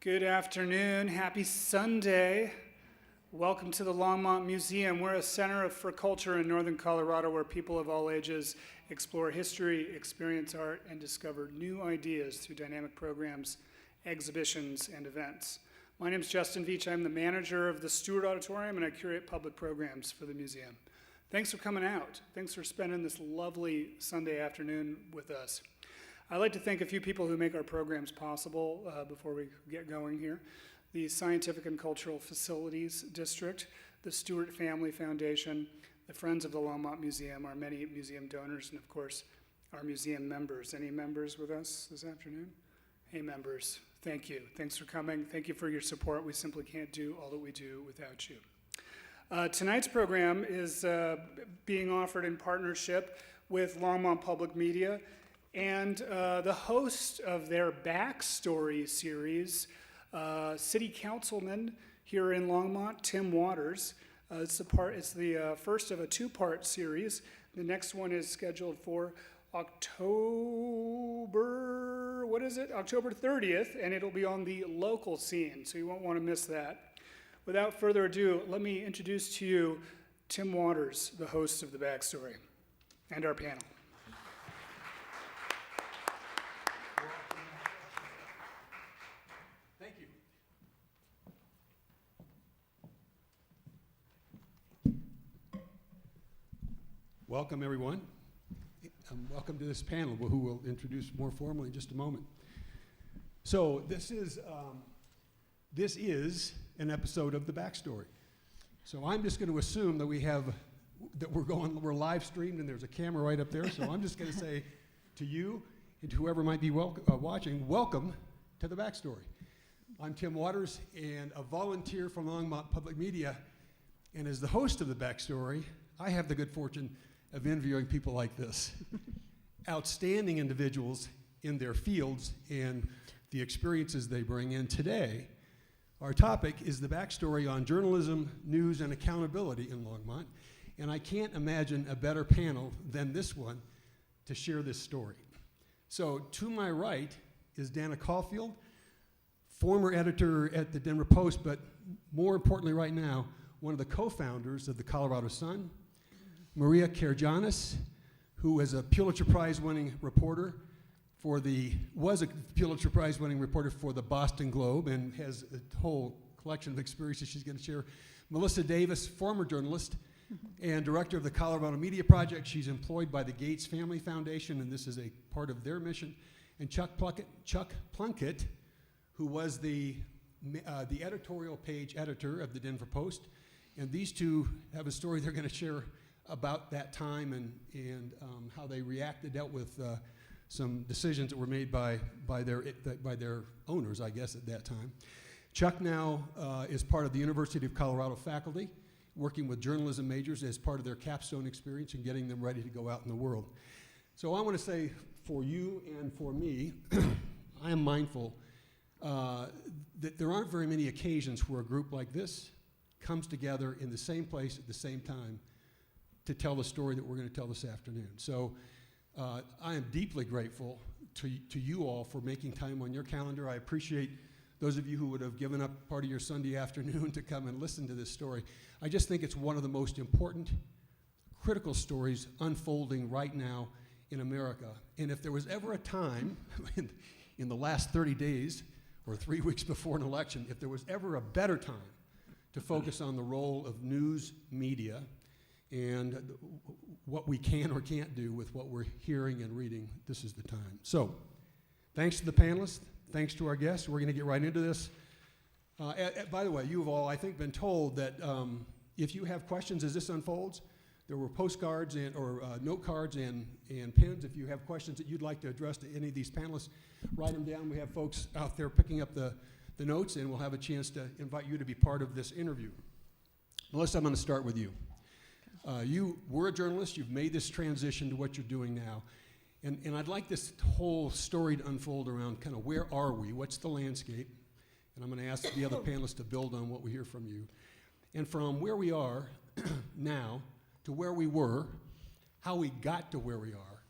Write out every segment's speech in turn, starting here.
Good afternoon. Happy Sunday. Welcome to the Longmont Museum. We're a center for culture in northern Colorado where people of all ages explore history, experience art, and discover new ideas through dynamic programs, exhibitions, and events. My name is Justin Veach. I'm the manager of the Stewart Auditorium, and I curate public programs for the museum. Thanks for coming out. Thanks for spending this lovely Sunday afternoon with us. I'd like to thank a few people who make our programs possible before we get going here. The Scientific and Cultural Facilities District, the Stewart Family Foundation, the Friends of the Longmont Museum, our many museum donors, and of course, our museum members. Any members with us this afternoon? Hey members, thank you. Thanks for coming. Thank you for your support. We simply can't do all that we do without you. Tonight's program is being offered in partnership with Longmont Public Media and the host of their Backstory series, City Councilman here in Longmont, Tim Waters. It's the first of a two-part series. The next one is scheduled for October 30th, and it'll be on the local scene, so you won't want to miss that. Without further ado, let me introduce to you Tim Waters, the host of the Backstory, and our panel. Welcome, everyone. Welcome to this panel, who we'll introduce more formally in just a moment. So this is an episode of the Backstory. So I'm just going to assume that we're live streamed and there's a camera right up there. So I'm just going to say to you and to whoever might be watching, welcome to the Backstory. I'm Tim Waters and a volunteer from Longmont Public Media. And as the host of the Backstory, I have the good fortune of interviewing people like this. Outstanding individuals in their fields and the experiences they bring in. Today, our topic is the backstory on journalism, news, and accountability in Longmont. And I can't imagine a better panel than this one to share this story. So to my right is Dana Coffield, former editor at the Denver Post, but more importantly right now, one of the co-founders of the Colorado Sun. Maria Karagianis, who is a Pulitzer Prize winning reporter was a Pulitzer Prize winning reporter for the Boston Globe and has a whole collection of experiences she's going to share. Melissa Davis, former journalist and director of the Colorado Media Project. She's employed by the Gates Family Foundation, and this is a part of their mission. And Chuck Plunkett, who was the editorial page editor of the Denver Post. And these two have a story they're going to share about that time and how they dealt with some decisions that were made by their owners, I guess, at that time. Chuck now is part of the University of Colorado faculty, working with journalism majors as part of their capstone experience and getting them ready to go out in the world. So I want to say for you and for me, I am mindful that there aren't very many occasions where a group like this comes together in the same place at the same time to tell the story that we're going to tell this afternoon. So I am deeply grateful to you all for making time on your calendar. I appreciate those of you who would have given up part of your Sunday afternoon to come and listen to this story. I just think it's one of the most important, critical stories unfolding right now in America. And if there was ever a time in the last 30 days or 3 weeks before an election, if there was ever a better time to focus on the role of news media and what we can or can't do with what we're hearing and reading, this is the time. So, thanks to the panelists, thanks to our guests. We're going to get right into this. By the way, you have all, I think, been told that if you have questions as this unfolds, there were postcards or note cards and pens. If you have questions that you'd like to address to any of these panelists, write them down. We have folks out there picking up the notes, and we'll have a chance to invite you to be part of this interview. Melissa, I'm going to start with you. You were a journalist. You've made this transition to what you're doing now. And I'd like this whole story to unfold around kind of where are we? What's the landscape? And I'm going to ask the other panelists to build on what we hear from you. And from where we are now to where we were, how we got to where we are,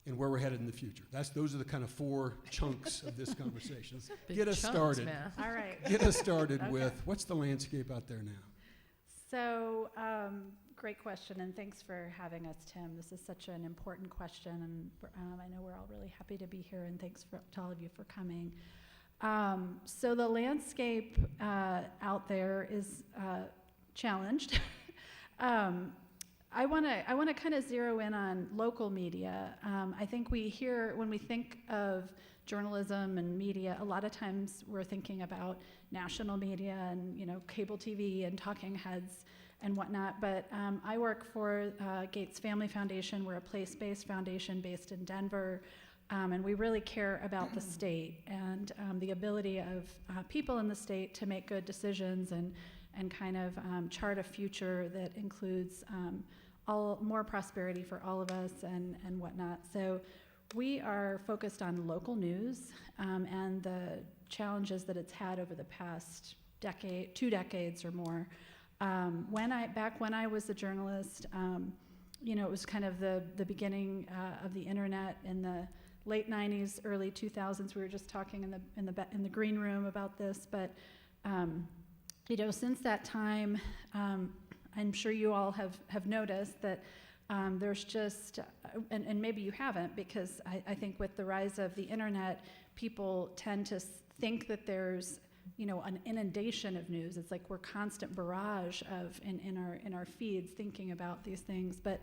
and where we're headed in the future. Those are the kind of 4 chunks of this conversation. Big Get us chunks, started. man. All right. Get us started Okay. with what's the landscape out there now? So, great question, and thanks for having us, Tim. This is such an important question, and I know we're all really happy to be here, and thanks to all of you for coming. So the landscape out there is challenged. I want to kind of zero in on local media. I think when we think of journalism and media, a lot of times we're thinking about national media and cable TV and talking heads and whatnot. But I work for Gates Family Foundation. We're a place-based foundation based in Denver, and we really care about the state and the ability of people in the state to make good decisions and kind of chart a future that includes more prosperity for all of us and whatnot. So we are focused on local news and the challenges that it's had over the past 2 decades or more. Back when I was a journalist, it was kind of the beginning of the internet in the late 90s, early 2000s. We were just talking in the green room about this, but since that time, I'm sure you all have noticed that there's just, and maybe you haven't, because I think with the rise of the internet, people tend to think that there's an inundation of news. It's like we're constant barrage of in our feeds thinking about these things, but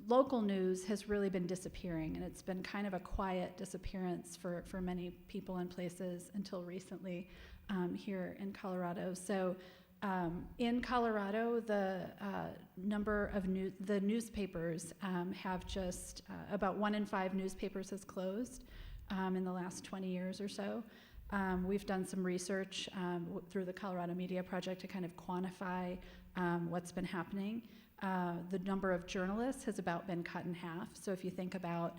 local news has really been disappearing, and it's been kind of a quiet disappearance for many people and places until recently here in Colorado. So in Colorado, the number of the newspapers have just about 1 in 5 newspapers has closed in the last 20 years or so. We've done some research through the Colorado Media Project to kind of quantify what's been happening. The number of journalists has about been cut in half. So if you think about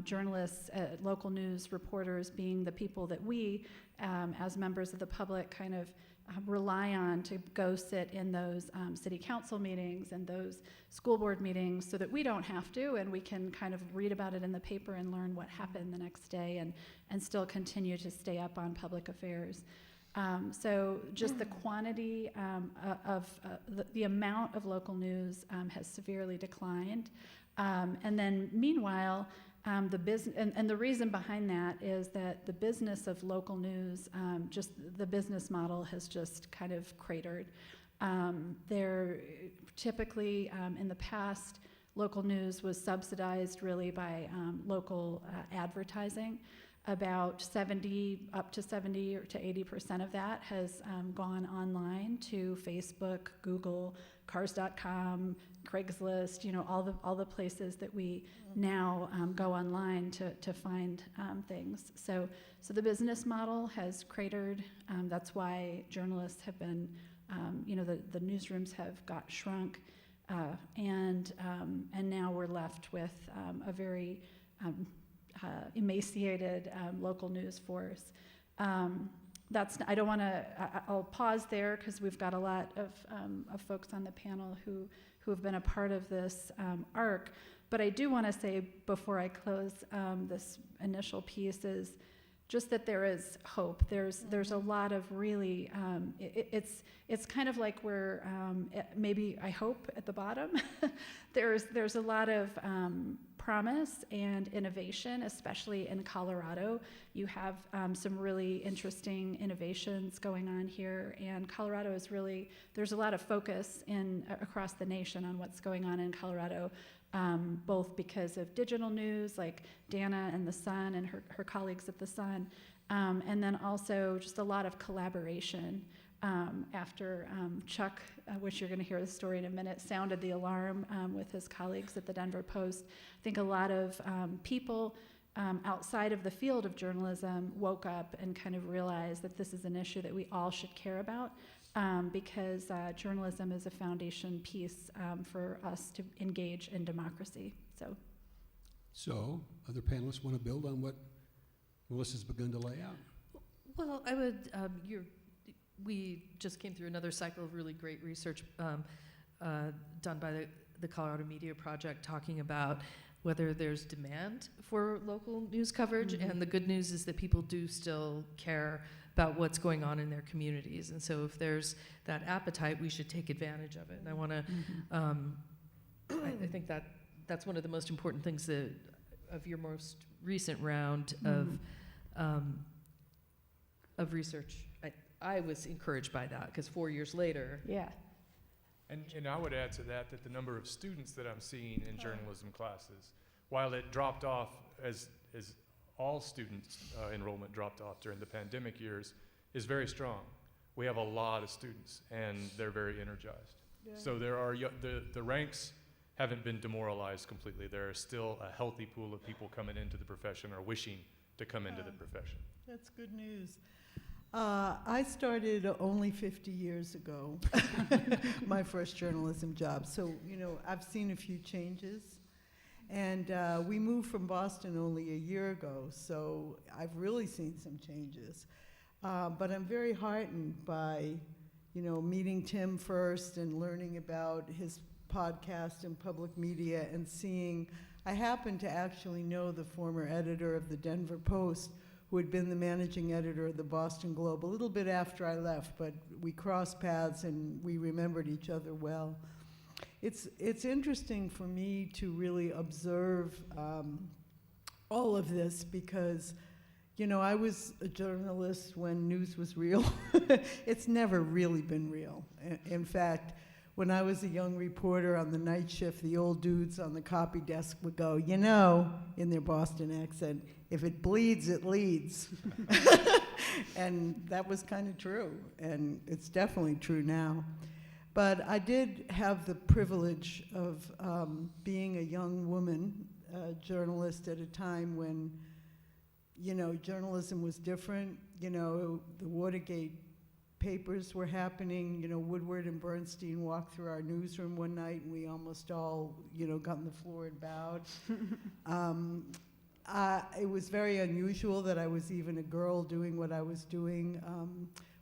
journalists, local news reporters being the people that we, as members of the public, kind of rely on to go sit in those city council meetings and those school board meetings so that we don't have to, and we can kind of read about it in the paper and learn what happened the next day and still continue to stay up on public affairs. So just the quantity of the amount of local news has severely declined. And then meanwhile, the business and the reason behind that is that the business of local news, just the business model has just kind of cratered. They're typically in the past, local news was subsidized really by local advertising. About 70 to 80% of that has gone online to Facebook, Google, Cars.com, Craigslist, all the places that we now go online to find things. So the business model has cratered. That's why journalists have been, the newsrooms have got shrunk, and now we're left with a very emaciated local news force. I don't want to. I'll pause there because we've got a lot of folks on the panel who have been a part of this arc. But I do want to say before I close this initial piece is just that there is hope. There's a lot of really. It's kind of like we're maybe I hope at the bottom. there's a lot of promise and innovation, especially in Colorado. You have some really interesting innovations going on here, and Colorado is really, there's a lot of focus across the nation on what's going on in Colorado, both because of digital news, like Dana and The Sun and her colleagues at The Sun, and then also just a lot of collaboration. After Chuck, which you're going to hear the story in a minute, sounded the alarm with his colleagues at the Denver Post, I think a lot of people outside of the field of journalism woke up and kind of realized that this is an issue that we all should care about because journalism is a foundation piece for us to engage in democracy. So other panelists want to build on what Melissa's begun to lay out? Well, I would, we just came through another cycle of really great research done by the Colorado Media Project talking about whether there's demand for local news coverage, and the good news is that people do still care about what's going on in their communities. And so if there's that appetite, we should take advantage of it. And I want to, I think that's one of the most important things of your most recent round of research. I was encouraged by that, because 4 years later. Yeah. And I would add to that the number of students that I'm seeing in journalism classes, while it dropped off as all students enrollment dropped off during the pandemic years, is very strong. We have a lot of students, and they're very energized. Yeah. So there are the ranks haven't been demoralized completely. There is still a healthy pool of people coming into the profession or wishing to come into the profession. That's good news. I started only 50 years ago, my first journalism job. So, I've seen a few changes. And we moved from Boston only a year ago, so I've really seen some changes. But I'm very heartened by, meeting Tim first and learning about his podcast and public media and seeing, I happen to actually know the former editor of the Denver Post, who had been the managing editor of the Boston Globe a little bit after I left, but we crossed paths and we remembered each other well. It's interesting for me to really observe all of this because, I was a journalist when news was real. It's never really been real. In fact, when I was a young reporter on the night shift, the old dudes on the copy desk would go, in their Boston accent, if it bleeds, it leads. And that was kind of true, and it's definitely true now. But I did have the privilege of being a young woman journalist at a time when, journalism was different. The Watergate papers were happening. Woodward and Bernstein walked through our newsroom one night, and we almost all, got on the floor and bowed. It was very unusual that I was even a girl doing what I was doing.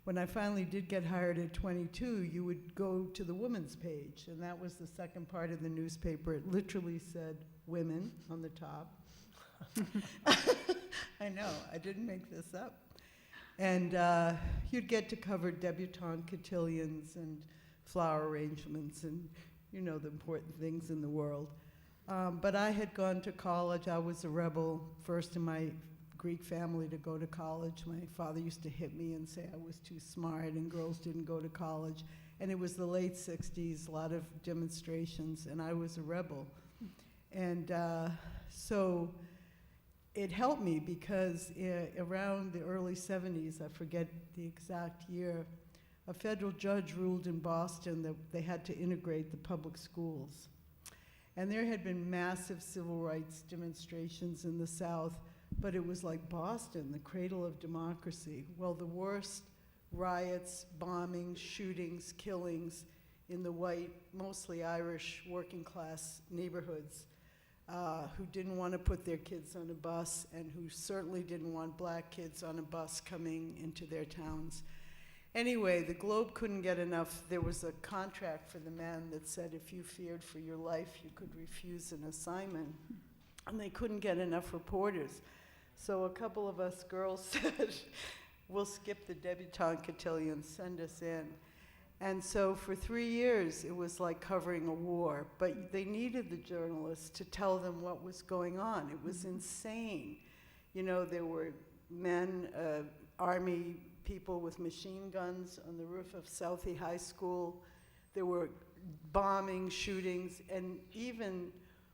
When I finally did get hired at 22, you would go to the women's page, and that was the second part of the newspaper. It literally said women on the top. I know, I didn't make this up. And you'd get to cover debutante cotillions and flower arrangements and, the important things in the world. But I had gone to college. I was a rebel, first in my Greek family to go to college. My father used to hit me and say I was too smart and girls didn't go to college. And it was the late 60s, a lot of demonstrations, and I was a rebel. And so it helped me because around the early 70s, I forget the exact year, a federal judge ruled in Boston that they had to integrate the public schools. And there had been massive civil rights demonstrations in the South, but it was like Boston, the cradle of democracy. Well, the worst riots, bombings, shootings, killings in the white, mostly Irish, working class neighborhoods who didn't want to put their kids on a bus and who certainly didn't want black kids on a bus coming into their towns. Anyway, the Globe couldn't get enough. There was a contract for the men that said if you feared for your life, you could refuse an assignment. And they couldn't get enough reporters. So a couple of us girls said, we'll skip the debutante cotillions, send us in. And so for 3 years, it was like covering a war. But they needed the journalists to tell them what was going on. It was insane. There were men, Army people with machine guns on the roof of Southie High School. There were bombings, shootings, and even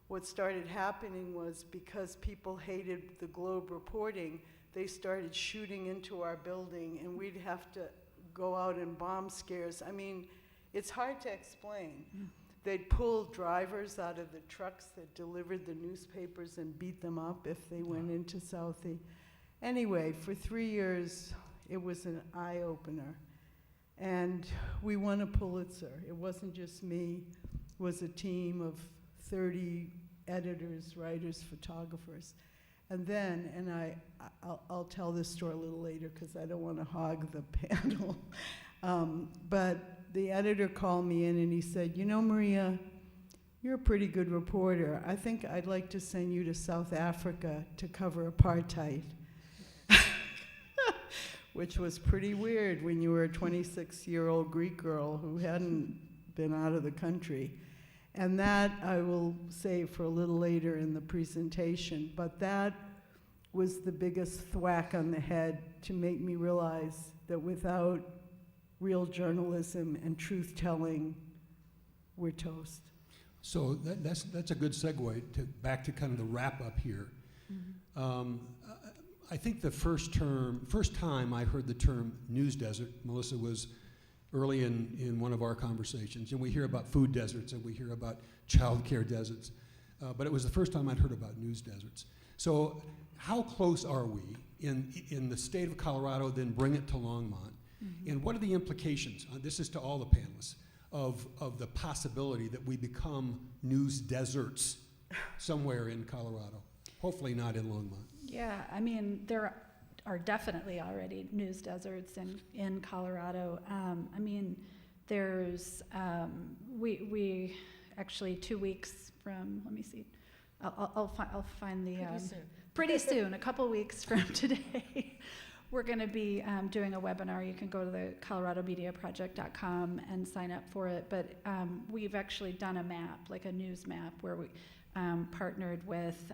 what started happening was because people hated the Globe reporting, they started shooting into our building, and we'd have to go out in bomb scares. I mean, it's hard to explain. They'd pull drivers out of the trucks that delivered the newspapers and beat them up if they went into Southie. Anyway, for 3 years, it was an eye-opener. And we won a Pulitzer. It wasn't just me. It was a team of 30 editors, writers, photographers. And then, and I'll tell this story a little later because I don't want to hog the panel, but the editor called me in and he said, Maria, You're a pretty good reporter. I think I'd like to send you to South Africa to cover apartheid, which was pretty weird when you were a 26-year-old Greek girl who hadn't been out of the country. And that I will save for a little later in the presentation, but that was the biggest thwack on the head to make me realize that without real journalism and truth-telling, we're toast. So that's a good segue back to kind of the wrap-up here. Mm-hmm. I think the first time I heard the term news desert, Melissa, was early in one of our conversations. And we hear about food deserts and we hear about childcare deserts. But it was the first time I'd heard about news deserts. So how close are we in the state of Colorado, then bring it to Longmont? Mm-hmm. And what are the implications, this is to all the panelists, of the possibility that we become news deserts somewhere in Colorado? Hopefully not in Longmont. Yeah, I mean, there are definitely already news deserts in Colorado. I mean, there's, we actually 2 weeks from, let me see, I'll find the, pretty soon, a couple weeks from today, we're going to be doing a webinar. You can go to the coloradomediaproject.com and sign up for it. But we've actually done a map, like a news map, where we partnered with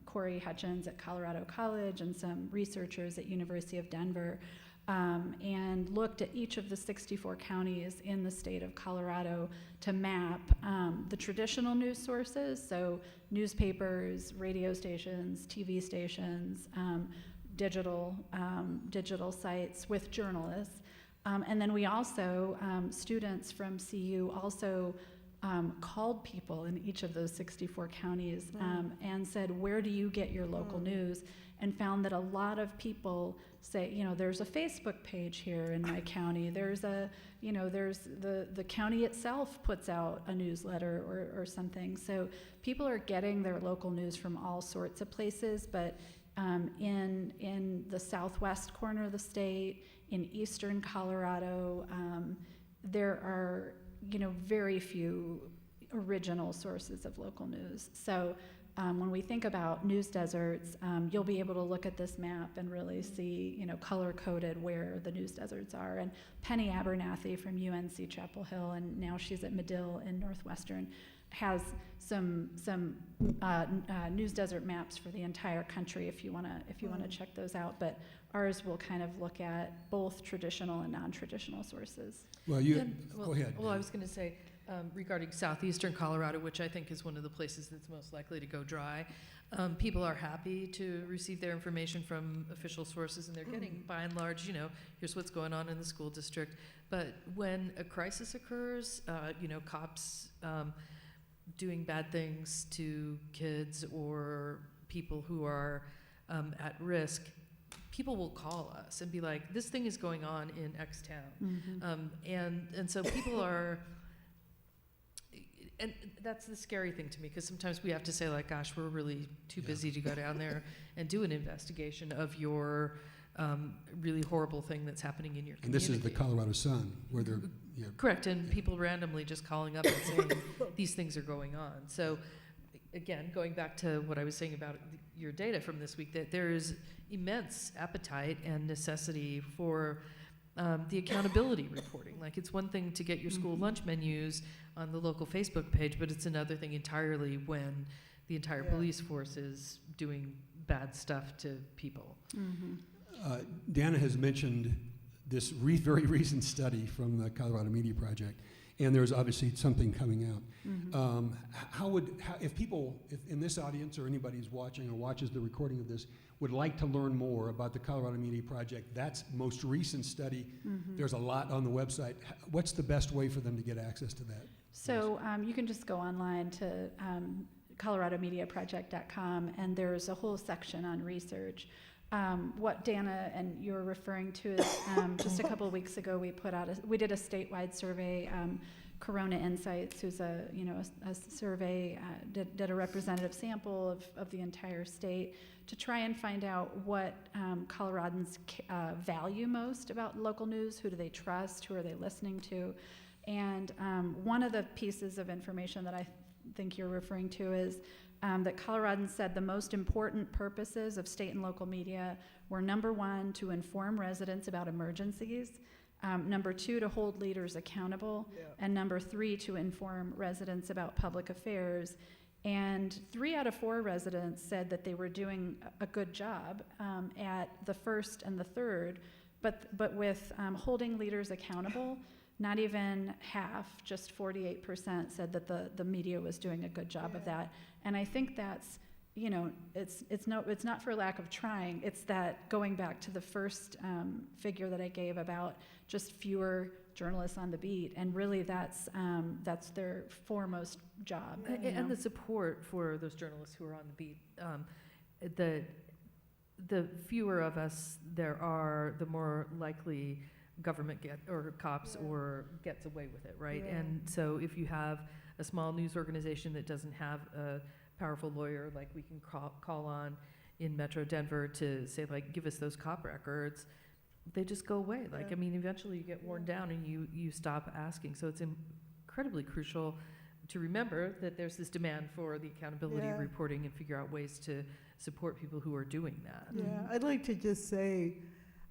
Corey Hutchins at Colorado College and some researchers at University of Denver, and looked at each of the 64 counties in the state of Colorado to map the traditional news sources, so newspapers, radio stations, TV stations, digital sites with journalists. And then we also, students from CU also called people in each of those 64 counties and said, where do you get your local news? And found that a lot of people say, you know, there's a Facebook page here in my county. There's a, you know, there's the county itself puts out a newsletter or something. So people are getting their local news from all sorts of places, but in the southwest corner of the state, in eastern Colorado, there are, you know, very few original sources of local news. So when we think about news deserts, you'll be able to look at this map and really see, you know, color-coded where the news deserts are. And Penny Abernathy from UNC Chapel Hill, and now she's at Medill in Northwestern, has some news desert maps for the entire country if you want to check those out. But ours will kind of look at both traditional and non-traditional sources. Well, go ahead. Well, I was going to say, regarding southeastern Colorado, which I think is one of the places that's most likely to go dry, people are happy to receive their information from official sources, and they're getting, by and large, you know, here's what's going on in the school district. But when a crisis occurs, you know, cops doing bad things to kids or people who are at risk, people will call us and be like, this thing is going on in X town. Mm-hmm. And so people are, and that's the scary thing to me, because sometimes we have to say, like, gosh, we're really too busy to go down there and do an investigation of your really horrible thing that's happening in your community. And this is the Colorado Sun, where they're... Yeah. Correct, and people randomly just calling up and saying these things are going on. So again, going back to what I was saying about your data from this week, that there is immense appetite and necessity for the accountability reporting. Like, it's one thing to get your school lunch menus on the local Facebook page, but it's another thing entirely when the entire police force is doing bad stuff to people. Dana has mentioned this very recent study from the Colorado Media Project, and there's obviously something coming out. If people in this audience or anybody who's watching or watches the recording of this would like to learn more about the Colorado Media Project, that's most recent study. There's a lot on the website. What's the best way for them to get access to that? So you can just go online to coloradomediaproject.com, and there's a whole section on research. What Dana and you're referring to is just a couple of weeks ago we did a statewide survey. Corona Insights, who's a survey, did a representative sample of the entire state to try and find out what Coloradans value most about local news. Who do they trust? Who are they listening to? And one of the pieces of information that I think you're referring to is that Coloradans said the most important purposes of state and local media were number one, to inform residents about emergencies, number two, to hold leaders accountable, and number three, to inform residents about public affairs. And 3 out of 4 residents said that they were doing a good job at the first and the third, but with holding leaders accountable, not even half, just 48% said that the media was doing a good job of that. And I think that's, you know, it's not for lack of trying. It's that going back to the first figure that I gave about just fewer journalists on the beat, and really that's their foremost job. And the support for those journalists who are on the beat. The fewer of us there are, the more likely government cops or gets away with it, right? Yeah. And so if you have a small news organization that doesn't have a powerful lawyer like we can call on in Metro Denver to say, like, give us those cop records, they just go away. Like, I mean, eventually you get worn down and you stop asking. So it's incredibly crucial to remember that there's this demand for the accountability reporting and figure out ways to support people who are doing that. Yeah, I'd like to just say,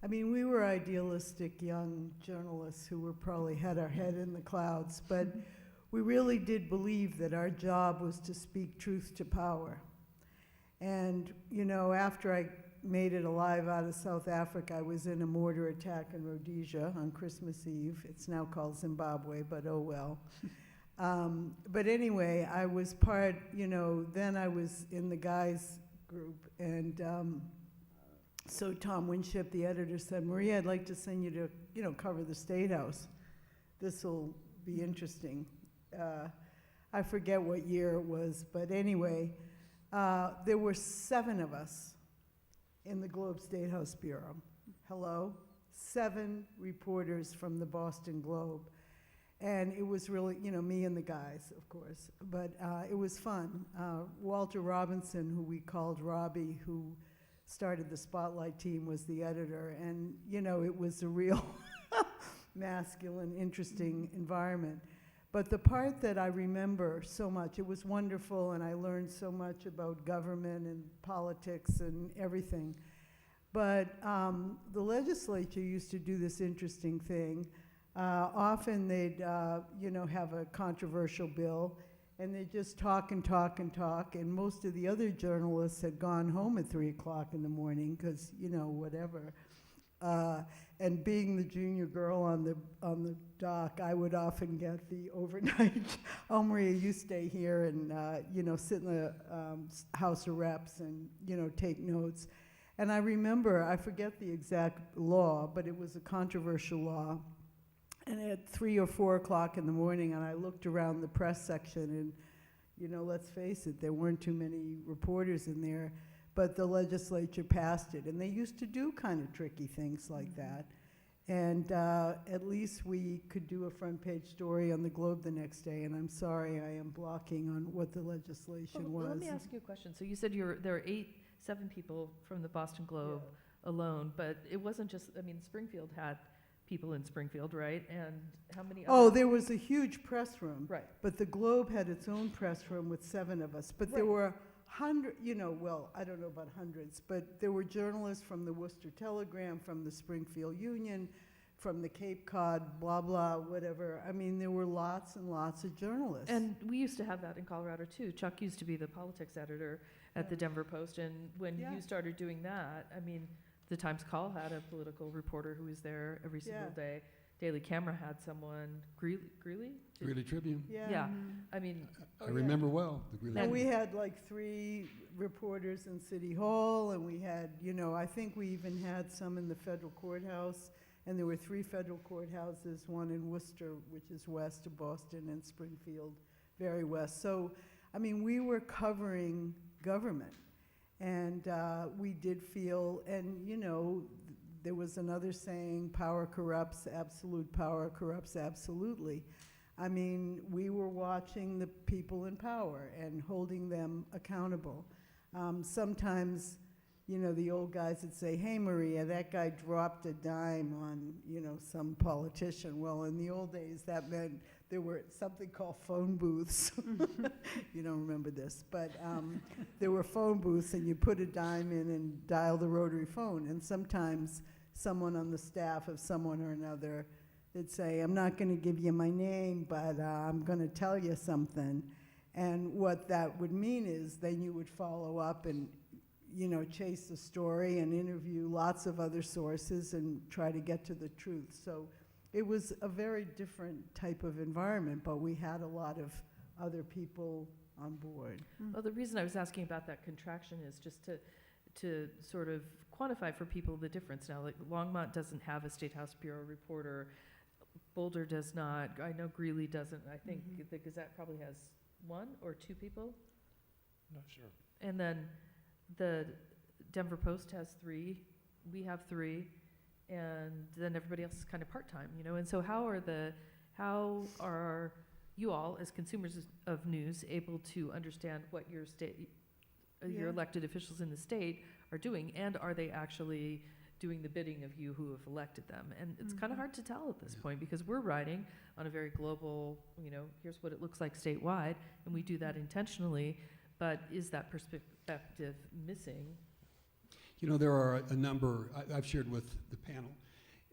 I mean, we were idealistic young journalists who were probably had our head in the clouds, but we really did believe that our job was to speak truth to power. And, you know, after I made it alive out of South Africa, I was in a mortar attack in Rhodesia on Christmas Eve. It's now called Zimbabwe, but oh well. But anyway, I was part, you know, then I was in the guys group, and so Tom Winship, the editor, said, Maria, I'd like to send you to, you know, cover the State House. This will be interesting. I forget what year it was, but anyway, there were 7 of us in the Globe State House Bureau. Hello? 7 reporters from the Boston Globe. And it was really, you know, me and the guys, of course, but it was fun. Walter Robinson, who we called Robbie, who started the Spotlight team, was the editor, and, you know, it was a real masculine, interesting environment. But the part that I remember so much, it was wonderful, and I learned so much about government and politics and everything. But the legislature used to do this interesting thing. Often they'd, you know, have a controversial bill, and they'd just talk and talk and talk, and most of the other journalists had gone home at 3 o'clock in the morning, because, you know, whatever. And being the junior girl on the dock, I would often get the overnight, oh, Maria, you stay here and, you know, sit in the House of Reps and, you know, take notes. And I remember, I forget the exact law, but it was a controversial law. And at 3 or 4 o'clock in the morning, and I looked around the press section, and, you know, let's face it, there weren't too many reporters in there, but the legislature passed it. And they used to do kind of tricky things like that. And at least we could do a front page story on the Globe the next day. And I'm sorry, I am blocking on what the legislation was. Let me ask you a question. So you said there are 7 people from the Boston Globe alone, but it wasn't just, I mean, Springfield had people in Springfield, right? And how many Oh, other? there was a huge press room. Right. But the Globe had its own press room with 7 of us. But there were you know, well, I don't know about hundreds, but there were journalists from the Worcester Telegram, from the Springfield Union, from the Cape Cod, blah, blah, whatever. I mean, there were lots and lots of journalists. And we used to have that in Colorado too. Chuck used to be the politics editor at the Denver Post, and when you started doing that, I mean, the Times Call had a political reporter who was there every single day. Daily Camera had someone, Greeley? Greeley Tribune. Yeah. I mean, I remember well the Greeley And Tribune. we had like 3 reporters in City Hall, and we had, you know, I think we even had some in the federal courthouse, and there were 3 federal courthouses, one in Worcester, which is west of Boston, and Springfield, very west. So, I mean, we were covering government, and we did feel, and, you know, there was another saying, power corrupts, absolute power corrupts absolutely. I mean, we were watching the people in power and holding them accountable. Sometimes, you know, the old guys would say, hey, Maria, that guy dropped a dime on, you know, some politician. Well, in the old days, that meant there were something called phone booths. You don't remember this, but there were phone booths, and you put a dime in and dial the rotary phone. And sometimes someone on the staff of someone or another, they'd say, I'm not going to give you my name, but I'm going to tell you something. And what that would mean is then you would follow up and, you know, chase the story and interview lots of other sources and try to get to the truth. So it was a very different type of environment, but we had a lot of other people on board. Well, the reason I was asking about that contraction is just to sort of quantify for people the difference. Now, like Longmont doesn't have a State House Bureau reporter. Boulder does not. I know Greeley doesn't. I think the Gazette probably has 1 or 2 people. Not sure. And then the Denver Post has 3. We have 3. And then everybody else is kind of part-time, you know? And so how are you all, as consumers of news, able to understand what your state, your elected officials in the state are doing, and are they actually doing the bidding of you who have elected them? And it's kind of hard to tell at this point, because we're writing on a very global, you know, here's what it looks like statewide, and we do that intentionally, but is that perspective missing? You know, there are a number I've shared with the panel,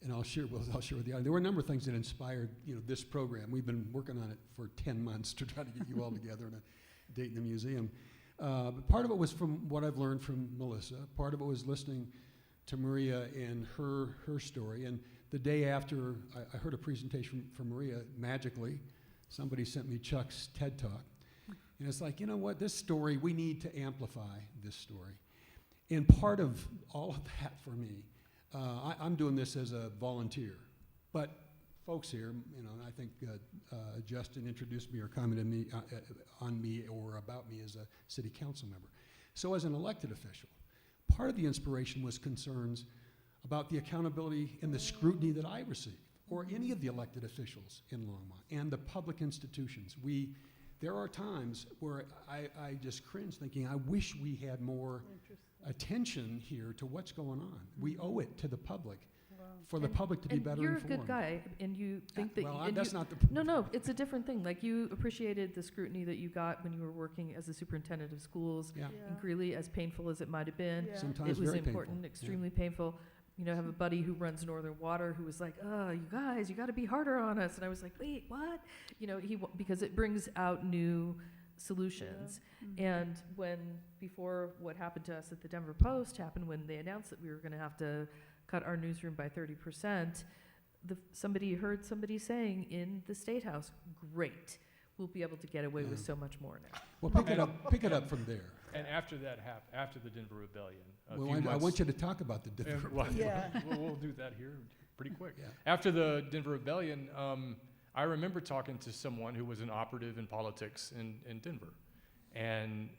and I'll share with the audience. There were a number of things that inspired, you know, this program. We've been working on it for 10 months to try to get you all together on a date in the museum. But part of it was from what I've learned from Melissa. Part of it was listening to Maria and her story. And the day after I heard a presentation from Maria, magically, somebody sent me Chuck's TED Talk. And it's like, you know what, this story, we need to amplify this story. And part of all of that for me, I'm doing this as a volunteer, but folks here, you know, I think Justin introduced me or commented on me or about me as a city council member. So as an elected official, part of the inspiration was concerns about the accountability and the scrutiny that I received, or any of the elected officials in Longmont and the public institutions. There are times where I just cringe thinking, I wish we had more attention here to what's going on. We owe it to the public for the public to be better you're informed. You're a good guy, and you think that... Well, that's not the... No, it's a different thing. Like, you appreciated the scrutiny that you got when you were working as a superintendent of schools Yeah. in Greeley, as painful as it might have been. Yeah. Sometimes It was very important, painful. extremely painful. You know, I have a buddy who runs Northern Water who was like, oh, you guys, you got to be harder on us. And I was like, wait, what? You know, because it brings out new solutions. And before what happened to us at the Denver Post happened, when they announced that we were going to have to cut our newsroom by 30%, somebody heard somebody saying in the State House, great, we'll be able to get away with so much more now. Well, pick it up from there. And after that after the Denver Rebellion, I want you to talk about the Denver Rebellion. Yeah. We'll do that here pretty quick. Yeah. After the Denver Rebellion, I remember talking to someone who was an operative in politics in Denver. And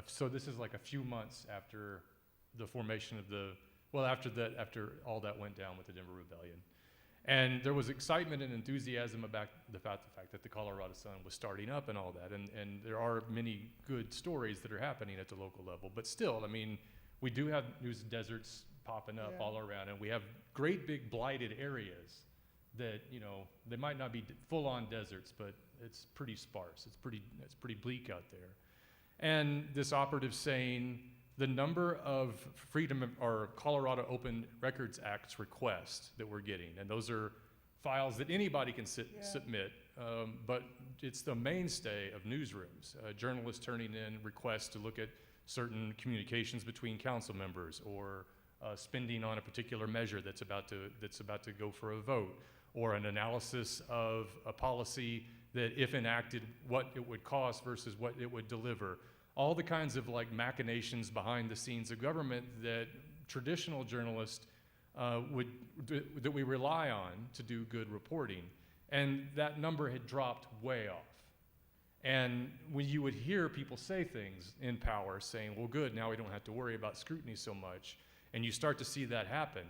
so this is like a few months after the formation of after all that went down with the Denver Rebellion. And there was excitement and enthusiasm about the fact that the Colorado Sun was starting up and all that. And there are many good stories that are happening at the local level. But still, I mean, we do have news deserts popping up all around, and we have great big blighted areas that, you know, they might not be full-on deserts, but it's pretty sparse. It's pretty bleak out there. And this operative saying the number of Colorado Open Records Act requests that we're getting, and those are files that anybody can submit, but it's the mainstay of newsrooms. Journalists turning in requests to look at certain communications between council members, or spending on a particular measure that's about to go for a vote, or an analysis of a policy that, if enacted, what it would cost versus what it would deliver. All the kinds of like machinations behind the scenes of government that traditional journalists that we rely on to do good reporting. And that number had dropped way off. And when you would hear people say things in power saying, well, good, now we don't have to worry about scrutiny so much, and you start to see that happen.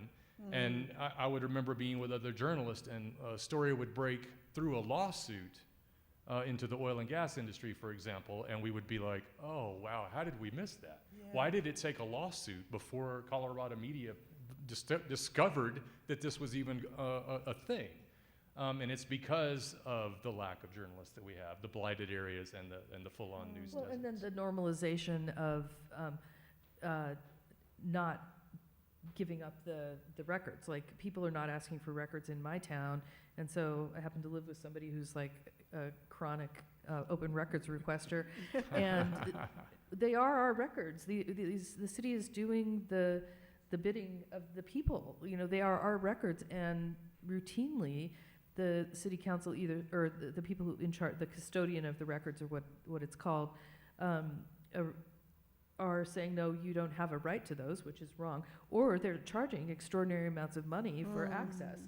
And I would remember being with other journalists, and a story would break through a lawsuit into the oil and gas industry, for example, and we would be like, oh, wow, how did we miss that? Why did it take a lawsuit before Colorado media discovered that this was even a thing? And it's because of the lack of journalists that we have, the blighted areas and the full-on news Well, and then deserts. the normalization of not giving up the records. Like, people are not asking for records in my town, and so I happen to live with somebody who's like a chronic open records requester, and they are our records. The city is doing the bidding of the people. You know, they are our records, and routinely, the city council or the people who in charge, the custodian of the records, or what it's called, are saying, no, you don't have a right to those, which is wrong, or they're charging extraordinary amounts of money for access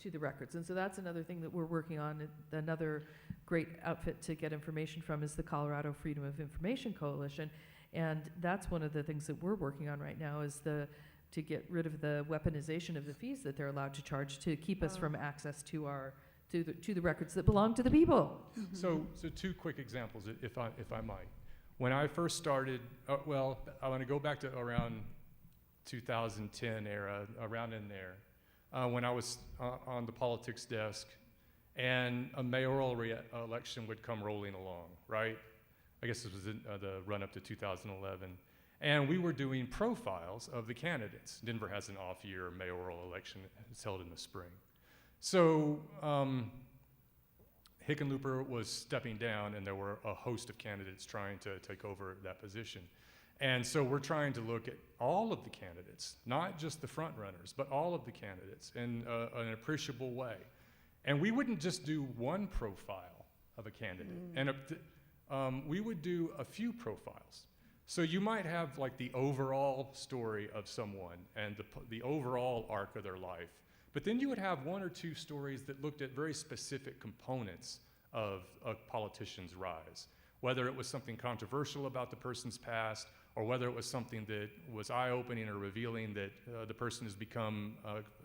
to the records. And so that's another thing that we're working on. Another great outfit to get information from is the Colorado Freedom of Information Coalition, and that's one of the things that we're working on right now, is to get rid of the weaponization of the fees that they're allowed to charge to keep us from access to the records that belong to the people. So two quick examples, if I might. When I first started, I want to go back to around 2010 era, around in there, when I was on the politics desk, and a mayoral election would come rolling along, right? I guess this was the run-up to 2011. And we were doing profiles of the candidates. Denver has an off-year mayoral election. It's held in the spring. So Hickenlooper was stepping down, and there were a host of candidates trying to take over that position. And so we're trying to look at all of the candidates, not just the front runners, but all of the candidates in an appreciable way. And we wouldn't just do one profile of a candidate, and we would do a few profiles. So you might have like the overall story of someone and the overall arc of their life, but then you would have one or two stories that looked at very specific components of a politician's rise, whether it was something controversial about the person's past, or whether it was something that was eye-opening or revealing that the person has become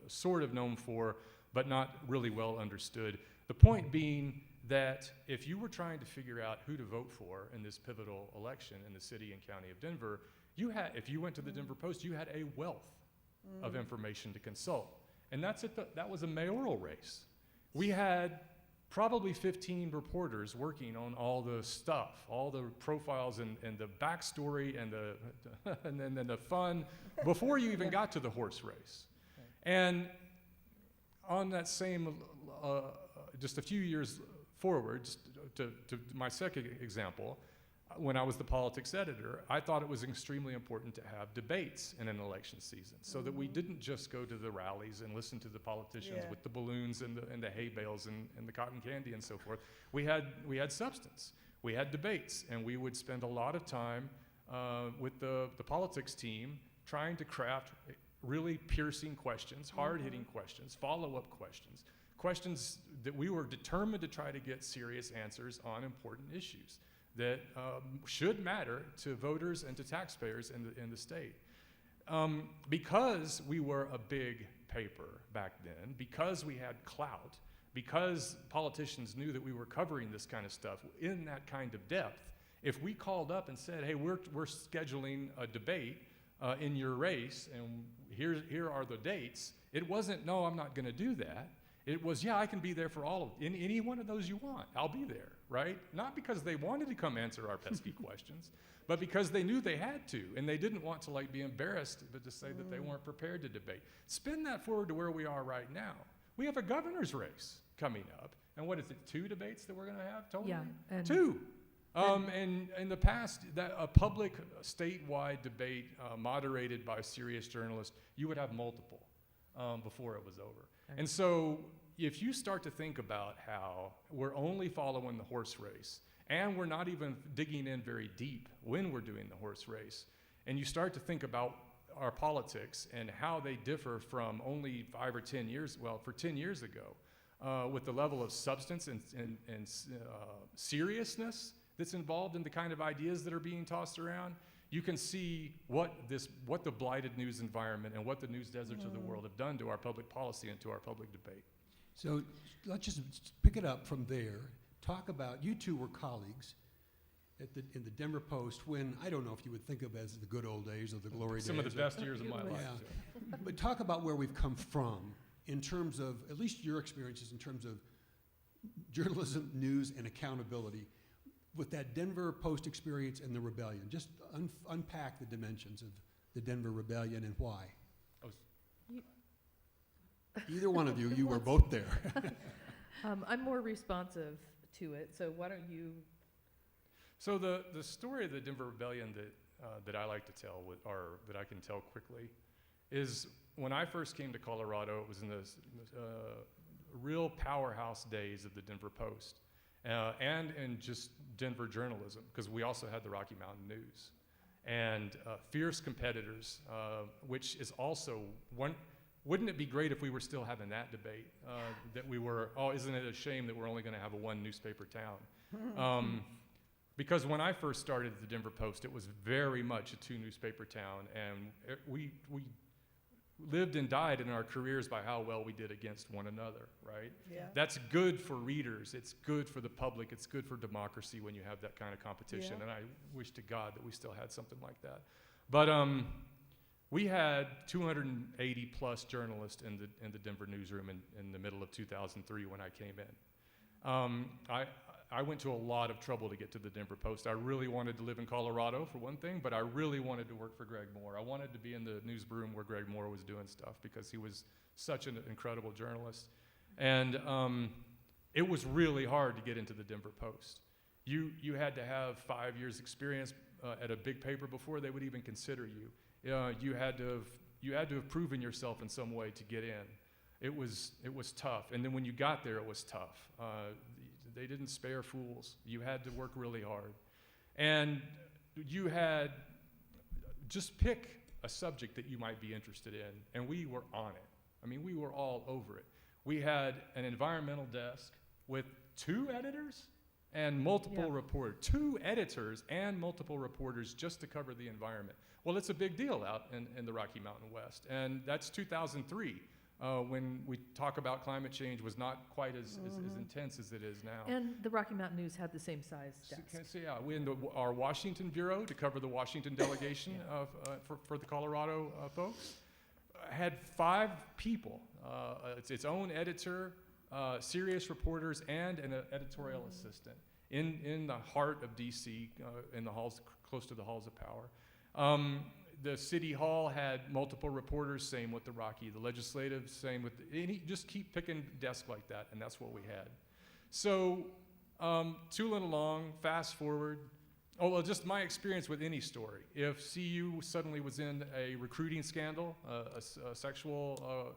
sort of known for, but not really well understood. The point being that if you were trying to figure out who to vote for in this pivotal election in the city and county of Denver, if you went to the Denver Post, you had a wealth of information to consult. And that was a mayoral race. We had probably 15 reporters working on all the stuff, all the profiles and the backstory and then the fun before you even got to the horse race. And on that same, just a few years forward, to my second example, when I was the politics editor, I thought it was extremely important to have debates in an election season, so that we didn't just go to the rallies and listen to the politicians with the balloons and the hay bales and the cotton candy and so forth. We had substance. We had debates, and we would spend a lot of time with the politics team trying to craft really piercing questions, hard-hitting questions, follow-up questions, questions that we were determined to try to get serious answers on important issues that should matter to voters and to taxpayers in the state. Because we were a big paper back then, because we had clout, because politicians knew that we were covering this kind of stuff in that kind of depth, if we called up and said, hey, we're scheduling a debate in your race, and here are the dates, it wasn't, no, I'm not gonna do that. It was, yeah, I can be there for all of any one of those you want. I'll be there, right? Not because they wanted to come answer our pesky questions, but because they knew they had to, and they didn't want to like be embarrassed, but to say that they weren't prepared to debate. Spin that forward to where we are right now. We have a governor's race coming up, and what is it? 2 debates that we're going to have totally? Yeah, and 2. And in the past, a public statewide debate moderated by serious journalists, you would have multiple before it was over. And so if you start to think about how we're only following the horse race, and we're not even digging in very deep when we're doing the horse race, and you start to think about our politics and how they differ from only 5 or 10 years, well, for 10 years ago, with the level of substance and seriousness that's involved in the kind of ideas that are being tossed around, you can see what the blighted news environment and what the news deserts of the world have done to our public policy and to our public debate. So let's just pick it up from there. Talk about, you two were colleagues in the Denver Post when, I don't know if you would think of as the good old days or the glory days. Some of the best years of my life. Yeah. But talk about where we've come from in terms of, at least your experiences in terms of journalism, news, and accountability with that Denver Post experience and the rebellion. Just unpack the dimensions of the Denver rebellion and why. Either one of you were both there. I'm more responsive to it, so why don't you? So the story of the Denver Rebellion that I like to tell, or that I can tell quickly, is when I first came to Colorado, it was in the real powerhouse days of the Denver Post, and in just Denver journalism, because we also had the Rocky Mountain News, and fierce competitors, which is also one. Wouldn't it be great if we were still having that debate? That we were, isn't it a shame that we're only going to have a one newspaper town? Because when I first started at the Denver Post, it was very much a two newspaper town, and we lived and died in our careers by how well we did against one another, right? Yeah. That's good for readers, it's good for the public, it's good for democracy when you have that kind of competition, Yeah. and I wish to God that we still had something like that. But we had 280 plus journalists in the Denver newsroom in the middle of 2003 when I came in. I went to a lot of trouble to get to the Denver Post. I really wanted to live in Colorado for one thing, but I really wanted to work for Greg Moore. I wanted to be in the newsroom where Greg Moore was doing stuff because he was such an incredible journalist. And it was really hard to get into the Denver Post. You had to have 5 years experience at a big paper before they would even consider you. You had to have proven yourself in some way to get in. It was tough, and then when you got there, it was tough. They didn't spare fools. You had to work really hard, and you had just pick a subject that you might be interested in, and we were on it. I mean, we were all over it. We had an environmental desk with 2 editors and multiple reporters, 2 editors and multiple reporters just to cover the environment. Well, it's a big deal out in the Rocky Mountain West, and that's 2003, when we talk about climate change was not quite as intense as it is now. And the Rocky Mountain News had the same size desk. So yeah, we in our Washington bureau to cover the Washington delegation for the Colorado folks had 5 people. It's its own editor, serious reporters, and an editorial assistant in the heart of DC, in the halls, close to the halls of power. The city hall had multiple reporters, same with the Rocky. The legislative, same with just keep picking desks like that, and that's what we had. So, tooling along, fast forward. Oh, well, just my experience with any story. If CU suddenly was in a recruiting scandal, a sexual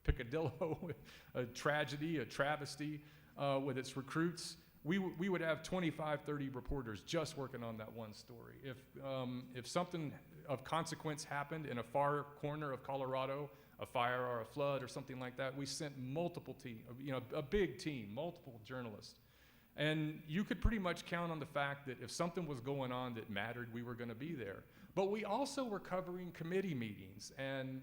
picadillo, a tragedy, a travesty with its recruits, we would have 25, 30 reporters just working on that one story. If something of consequence happened in a far corner of Colorado, a fire or a flood or something like that, we sent multiple teams, a big team, multiple journalists. And you could pretty much count on the fact that if something was going on that mattered, we were going to be there. But we also were covering committee meetings and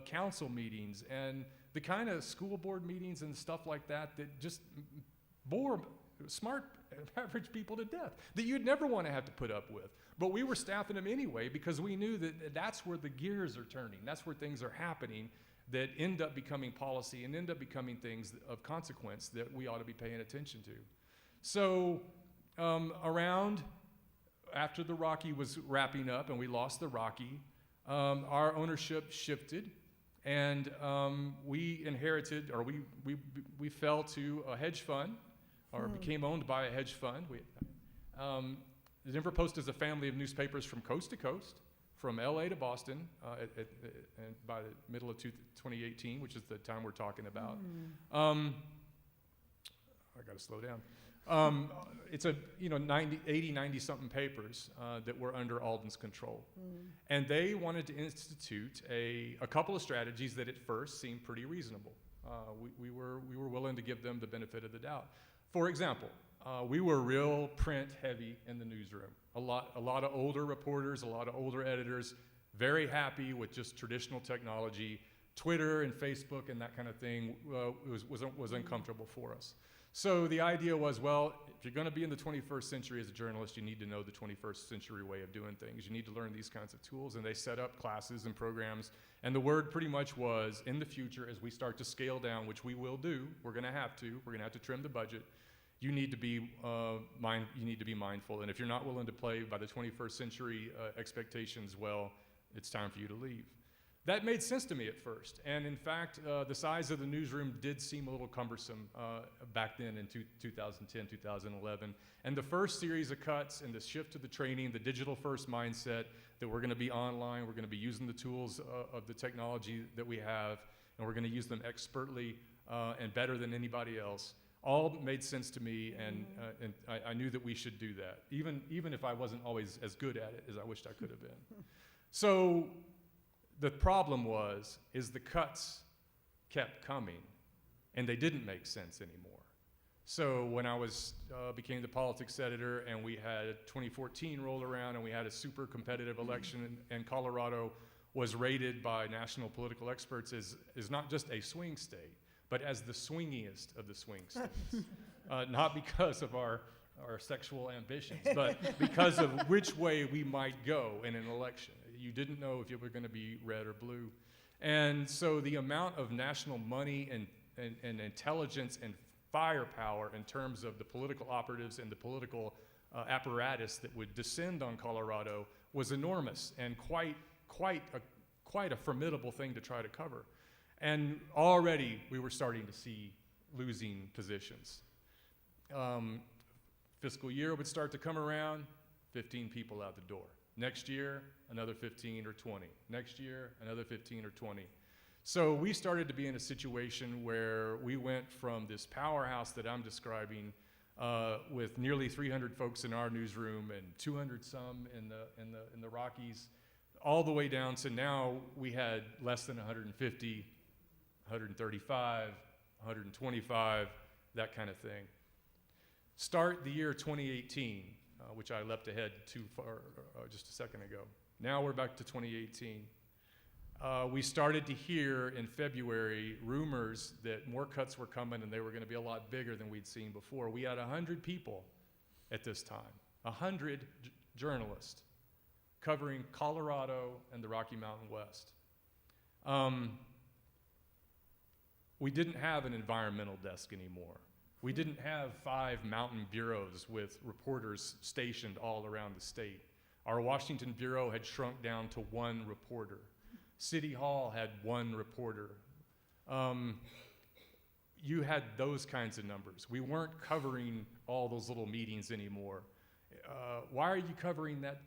council meetings and the kind of school board meetings and stuff like that just bore smart average people to death that you'd never want to have to put up with. But we were staffing them anyway because we knew that that's where the gears are turning. That's where things are happening that end up becoming policy and end up becoming things of consequence that we ought to be paying attention to. So around after the Rocky was wrapping up and we lost the Rocky, our ownership shifted, and we inherited, or we fell to a hedge fund, or became owned by a hedge fund. The Denver Post is a family of newspapers from coast to coast, from LA to Boston, and by the middle of 2018, which is the time we're talking about. I got to slow down. It's 90 something papers that were under Alden's control. And they wanted to institute a couple of strategies that at first seemed pretty reasonable. We were willing to give them the benefit of the doubt. For example, we were real print heavy in the newsroom. A lot of older reporters, a lot of older editors, very happy with just traditional technology. Twitter and Facebook and that kind of thing was uncomfortable for us. So the idea was, well, if you're going to be in the 21st century as a journalist, you need to know the 21st century way of doing things. You need to learn these kinds of tools. And they set up classes and programs. And the word pretty much was, in the future, as we start to scale down, which we will do, we're going to have to trim the budget. You need to be mindful. And if you're not willing to play by the 21st century expectations, well, it's time for you to leave. That made sense to me at first. And in fact, the size of the newsroom did seem a little cumbersome back then in 2010, 2011. And the first series of cuts and the shift to the training, the digital first mindset, that we're going to be online, we're going to be using the tools of the technology that we have, and we're going to use them expertly and better than anybody else, all made sense to me, and I knew that we should do that, even if I wasn't always as good at it as I wished I could have been. So the problem is the cuts kept coming, and they didn't make sense anymore. So when I became the politics editor, and we had 2014 roll around, and we had a super competitive election, and Colorado was rated by national political experts as not just a swing state, but as the swingiest of the swing states. Not because of our sexual ambitions, but because of which way we might go in an election. You didn't know if you were going to be red or blue. And so the amount of national money and intelligence and firepower in terms of the political operatives and the political apparatus that would descend on Colorado was enormous and quite a formidable thing to try to cover. And already we were starting to see losing positions. Fiscal year would start to come around, 15 people out the door. Next year, another 15 or 20. Next year, another 15 or 20. So we started to be in a situation where we went from this powerhouse that I'm describing with nearly 300 folks in our newsroom and 200 some in the Rockies, all the way down to now we had less than 150, 135, 125, that kind of thing. Start the year 2018, which I leapt ahead too far just a second ago. Now we're back to 2018. We started to hear in February rumors that more cuts were coming and they were going to be a lot bigger than we'd seen before. We had 100 people at this time, 100 journalists covering Colorado and the Rocky Mountain West. We didn't have an environmental desk anymore. We didn't have 5 mountain bureaus with reporters stationed all around the state. Our Washington bureau had shrunk down to 1 reporter. City Hall had 1 reporter. You had those kinds of numbers. We weren't covering all those little meetings anymore. Why are you covering that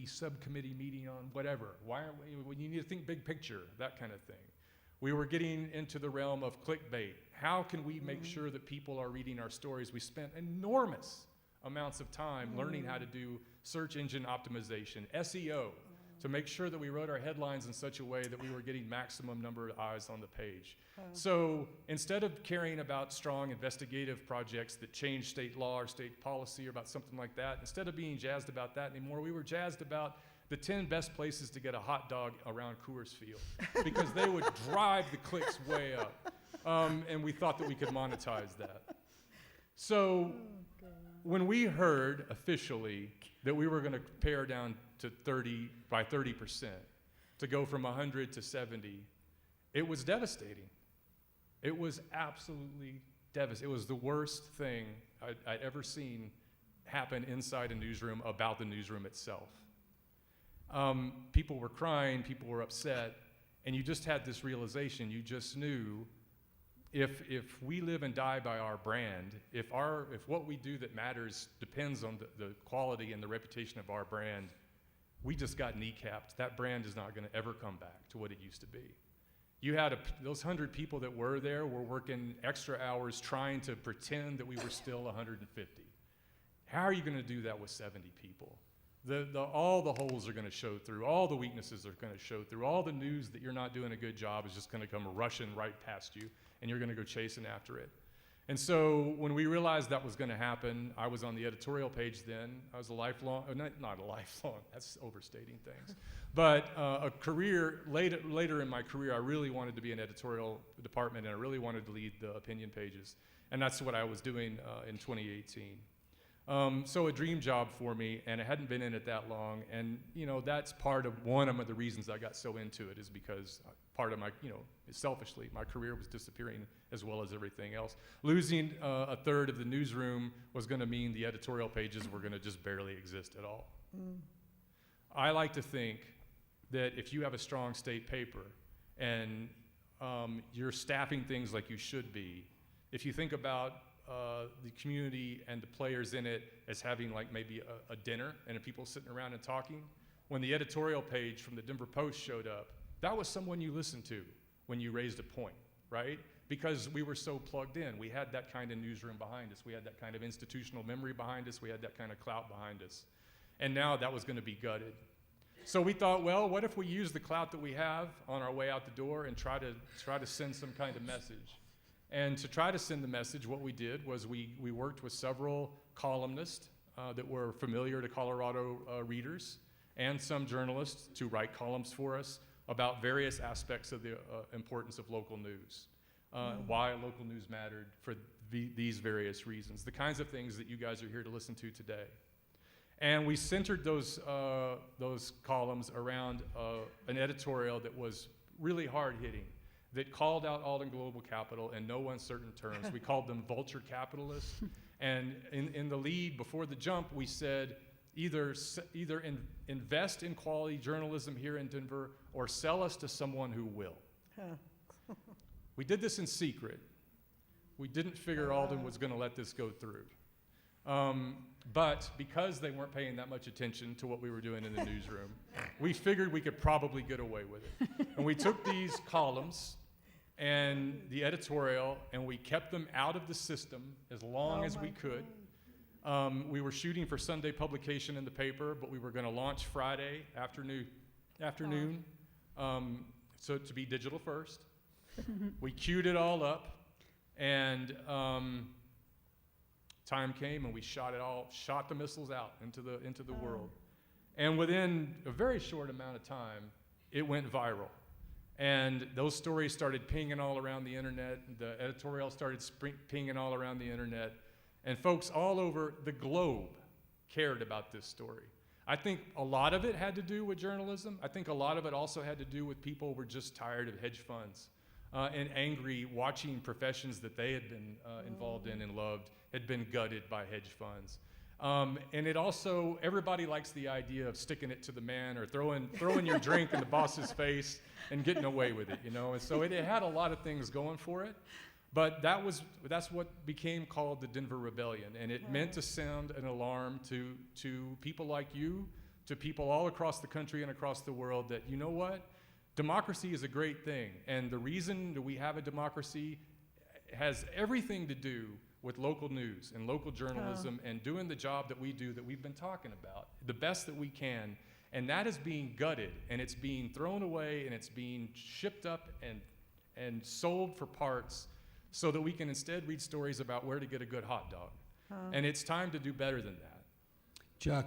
subcommittee meeting on whatever? Why aren't we, when you need to think big picture, that kind of thing. We were getting into the realm of clickbait. How can we make sure that people are reading our stories? We spent enormous amounts of time learning how to do search engine optimization, SEO, to make sure that we wrote our headlines in such a way that we were getting maximum number of eyes on the page. So instead of caring about strong investigative projects that change state law or state policy or about something like that, instead of being jazzed about that anymore, we were jazzed about the 10 best places to get a hot dog around Coors Field, because they would drive the clicks way up. And we thought that we could monetize that. So when we heard officially that we were going to pare down to 30% to go from 100 to 70, it was devastating. It was absolutely devastating. It was the worst thing I'd ever seen happen inside a newsroom about the newsroom itself. People were crying, people were upset, and you just had this realization. You just knew if we live and die by our brand, if what we do that matters depends on the quality and the reputation of our brand, we just got kneecapped. That brand is not going to ever come back to what it used to be. You had those 100 people that were there were working extra hours trying to pretend that we were still 150. How are you going to do that with 70 people? All the holes are going to show through. All the weaknesses are going to show through. All the news that you're not doing a good job is just going to come rushing right past you, and you're going to go chasing after it. And so when we realized that was going to happen, I was on the editorial page then. I was a lifelong, not a lifelong, that's overstating things. But a career, later in my career, I really wanted to be in editorial department, and I really wanted to lead the opinion pages. And that's what I was doing in 2018. So a dream job for me, and I hadn't been in it that long. And, that's one of the reasons I got so into it, is because part of my, selfishly, my career was disappearing as well as everything else. Losing a third of the newsroom was going to mean the editorial pages were going to just barely exist at all. I like to think that if you have a strong state paper and you're staffing things like you should be, if you think about the community and the players in it as having like maybe a dinner and people sitting around and talking, when the editorial page from the Denver Post showed up, that was someone you listened to when you raised a point, right? Because we were so plugged in. We had that kind of newsroom behind us. We had that kind of institutional memory behind us. We had that kind of clout behind us. And now that was going to be gutted. So we thought, well, what if we use the clout that we have on our way out the door and try to send some kind of message? And to try to send the message, what we did was we worked with several columnists that were familiar to Colorado readers and some journalists to write columns for us about various aspects of the importance of local news, why local news mattered for these various reasons, the kinds of things that you guys are here to listen to today. And we centered those columns around an editorial that was really hard-hitting, that called out Alden Global Capital in no uncertain terms. We called them vulture capitalists. And in the lead, before the jump, we said, either invest in quality journalism here in Denver or sell us to someone who will. We did this in secret. We didn't figure Alden was going to let this go through. But because they weren't paying that much attention to what we were doing in the newsroom, we figured we could probably get away with it. And we took these columns and the editorial, and we kept them out of the system as long as we could. We were shooting for Sunday publication in the paper, but we were going to launch Friday afternoon, so to be digital first. We queued it all up, and time came, and we shot the missiles out into the world. And within a very short amount of time, it went viral. And those stories started pinging all around the internet. The editorial started pinging all around the internet. And folks all over the globe cared about this story. I think a lot of it had to do with journalism. I think a lot of it also had to do with people were just tired of hedge funds and angry watching professions that they had been involved in and loved had been gutted by hedge funds. And it also, everybody likes the idea of sticking it to the man or throwing your drink in the boss's face and getting away with it, And so it had a lot of things going for it. But that's what became called the Denver Rebellion, and it meant to sound an alarm to people like you, to people all across the country and across the world that, you know what, democracy is a great thing, and the reason that we have a democracy has everything to do with local news and local journalism and doing the job that we do that we've been talking about, the best that we can, and that is being gutted, and it's being thrown away, and it's being shipped up and sold for parts, so that we can instead read stories about where to get a good hot dog. And it's time to do better than that. Chuck,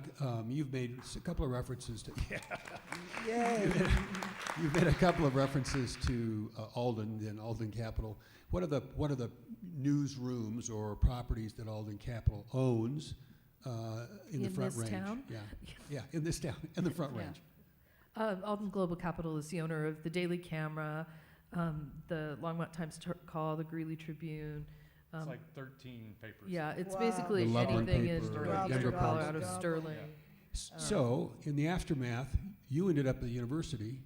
you've made a couple of references to Yay. you've made a couple of references to Alden and Alden Capital. What are the newsrooms or properties that Alden Capital owns in the Front Range? Town? Yeah, in this town, in the Front Range. Alden Global Capital is the owner of the Daily Camera, the Longmont Times-Call, the Greeley Tribune. It's like 13 papers. Yeah, it's Wow. basically The Loveland anything paper, in Denver Eastern Post. Colorado, Sterling. So, in the aftermath, you ended up at the university.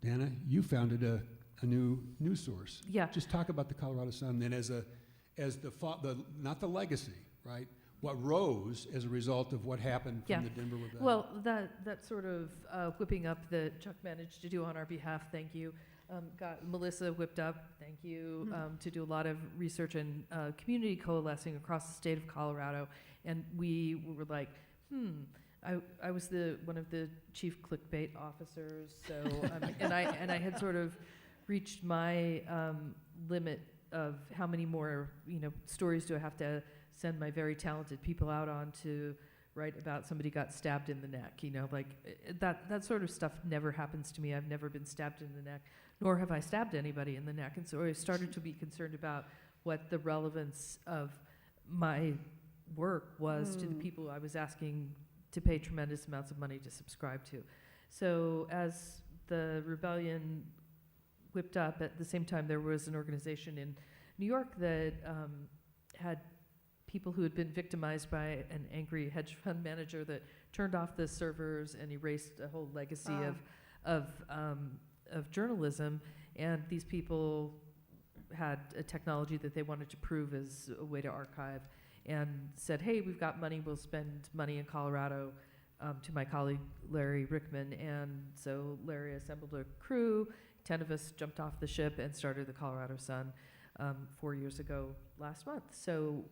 Dana, you founded a new news source. Yeah. Just talk about the Colorado Sun then as not the legacy, right? What rose as a result of what happened from Yeah. the Denver Rebellion. Well, that sort of whipping up that Chuck managed to do on our behalf, thank you. Got Melissa whipped up, thank you, to do a lot of research and community coalescing across the state of Colorado. And we were like, I was one of the chief clickbait officers, so and I had sort of reached my limit of how many more stories do I have to send my very talented people out on to write about somebody got stabbed in the neck, that sort of stuff never happens to me. I've never been stabbed in the neck, nor have I stabbed anybody in the neck. And so I started to be concerned about what the relevance of my work was to the people I was asking to pay tremendous amounts of money to subscribe to. So as the rebellion whipped up, at the same time there was an organization in New York that had people who had been victimized by an angry hedge fund manager that turned off the servers and erased a whole legacy of journalism. And these people had a technology that they wanted to prove as a way to archive, and said, hey, we've got money, we'll spend money in Colorado, to my colleague Larry Rickman. And so Larry assembled a crew, 10 of us jumped off the ship and started the Colorado Sun 4 years ago last month. So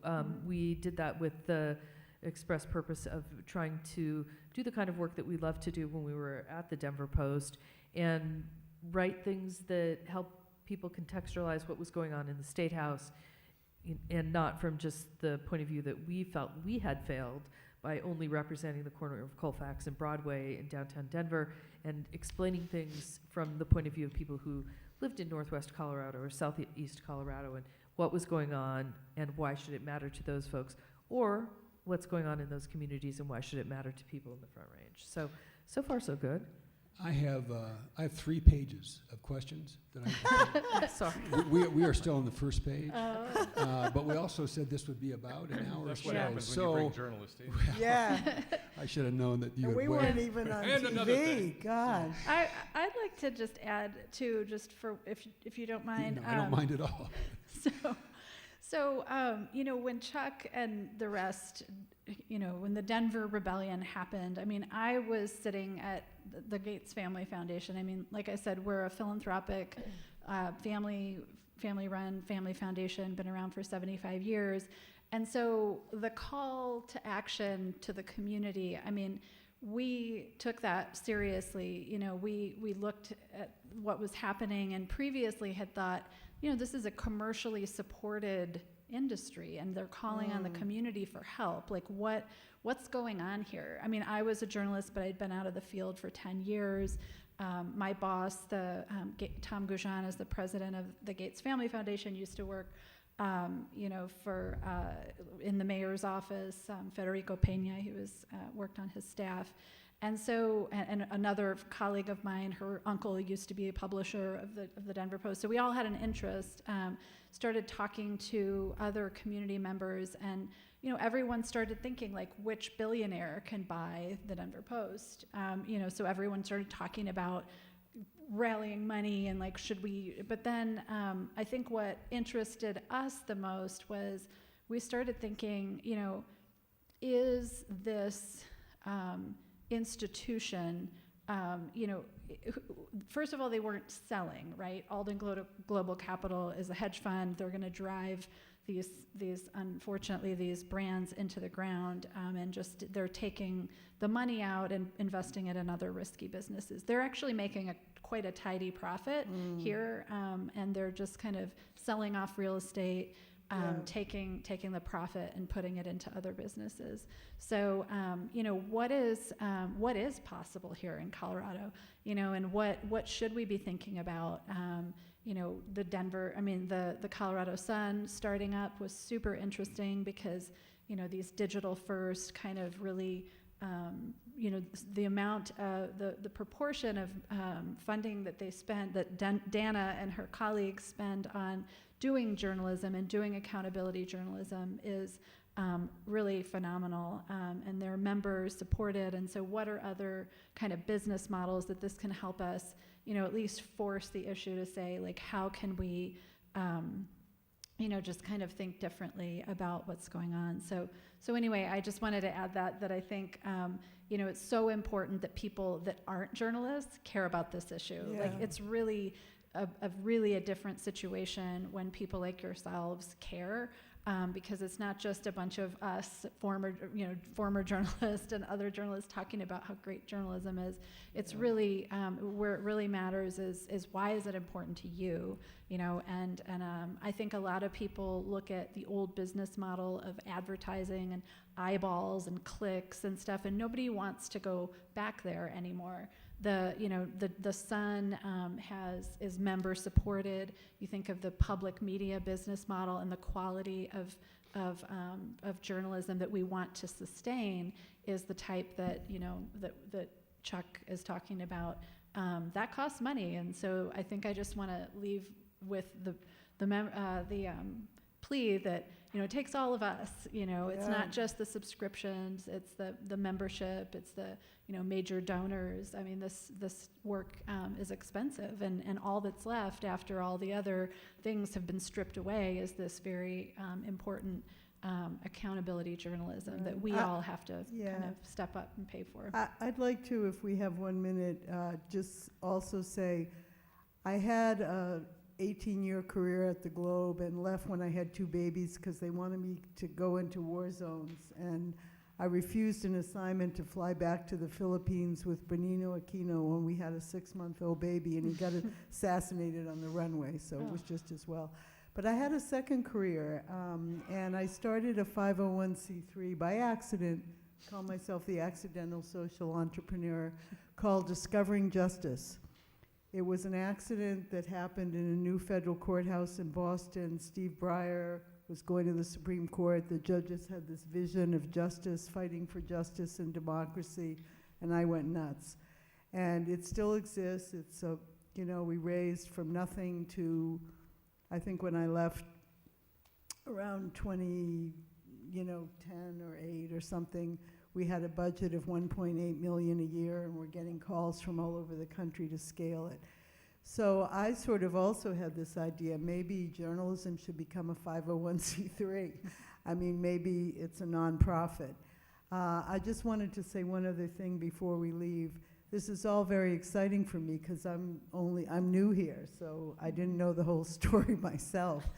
we did that with the express purpose of trying to do the kind of work that we loved to do when we were at the Denver Post, and write things that help people contextualize what was going on in the State House, and not from just the point of view that we felt we had failed by only representing the corner of Colfax and Broadway in downtown Denver, and explaining things from the point of view of people who lived in Northwest Colorado or Southeast Colorado, and what was going on and why should it matter to those folks, or what's going on in those communities and why should it matter to people in the Front Range. So far so good. I have 3 pages of questions that I. Sorry. We are still on the first page, but we also said this would be about an hour. That's or what so. happens when you bring journalists in. Yeah, I should have known that you and would we wait. weren't even on And another TV. thing. Gosh. I'd like to just add too, just for if you don't mind. No, I don't mind at all. So when Chuck and the rest, when the Denver Rebellion happened, I mean, I was sitting at the Gates Family Foundation. I mean, like I said, we're a philanthropic, family-run family foundation, been around for 75 years. And so the call to action to the community, I mean, we took that seriously. We looked at what was happening and previously had thought, this is a commercially supported industry, and they're calling on the community for help. Like, what's going on here? I mean, I was a journalist, but I'd been out of the field for 10 years. My boss, Tom Goujon, is the president of the Gates Family Foundation, used to work, for in the mayor's office. Federico Pena, he was worked on his staff. And so, and another colleague of mine, her uncle used to be a publisher of the Denver Post. So we all had an interest, started talking to other community members, and everyone started thinking, like, which billionaire can buy the Denver Post? So everyone started talking about rallying money and, like, should we? But then I think what interested us the most was we started thinking, is this institution, first of all, they weren't selling, right? Alden Global Capital is a hedge fund. They're going to drive these unfortunately, these brands into the ground, and just they're taking the money out and investing it in other risky businesses. They're actually making quite a tidy profit here, and they're just kind of selling off real estate, taking the profit and putting it into other businesses. So, what is possible here in Colorado? And what should we be thinking about? The Colorado Sun starting up was super interesting because, these digital first kind of really, the amount, the proportion of funding that they spend, that Dana and her colleagues spend on doing journalism and doing accountability journalism is really phenomenal, and their members support it. And so what are other kind of business models that this can help us, at least force the issue to say, like, how can we, just kind of think differently about what's going on. So anyway, I just wanted to add that I think, it's so important that people that aren't journalists care about this issue. Yeah. Like, it's really a different situation when people like yourselves care, because it's not just a bunch of us former journalists and other journalists talking about how great journalism is. It's really where it really matters is why is it important to you, and I think a lot of people look at the old business model of advertising and eyeballs and clicks and stuff, and nobody wants to go back there anymore. the Sun is member supported. You think of the public media business model and the quality of journalism that we want to sustain is the type that that Chuck is talking about. That costs money, and so I think I just want to leave with the plea that it takes all of us. It's not just the subscriptions; it's the membership, it's the major donors. I mean, this work is expensive, and all that's left after all the other things have been stripped away is this very important accountability journalism that we all have to kind of step up and pay for. I'd like to, if we have 1 minute, just also say I had a 18-year career at the Globe and left when I had 2 babies because they wanted me to go into war zones, and I refused an assignment to fly back to the Philippines with Benigno Aquino when we had a 6-month-old baby, and he got assassinated on the runway, so it was just as well. But I had a second career, and I started a 501c3 by accident, called myself the accidental social entrepreneur, called Discovering Justice. It was an accident that happened in a new federal courthouse in Boston. Steve Breyer was going to the Supreme Court. The judges had this vision of justice, fighting for justice and democracy, and I went nuts. And it still exists. It's we raised from nothing to, I think when I left around 2010 or 8 or something, we had a budget of $1.8 million a year, and we're getting calls from all over the country to scale it. So I sort of also had this idea, maybe journalism should become a 501c3. I mean, maybe it's a nonprofit. I just wanted to say one other thing before we leave. This is all very exciting for me because I'm new here, so I didn't know the whole story myself.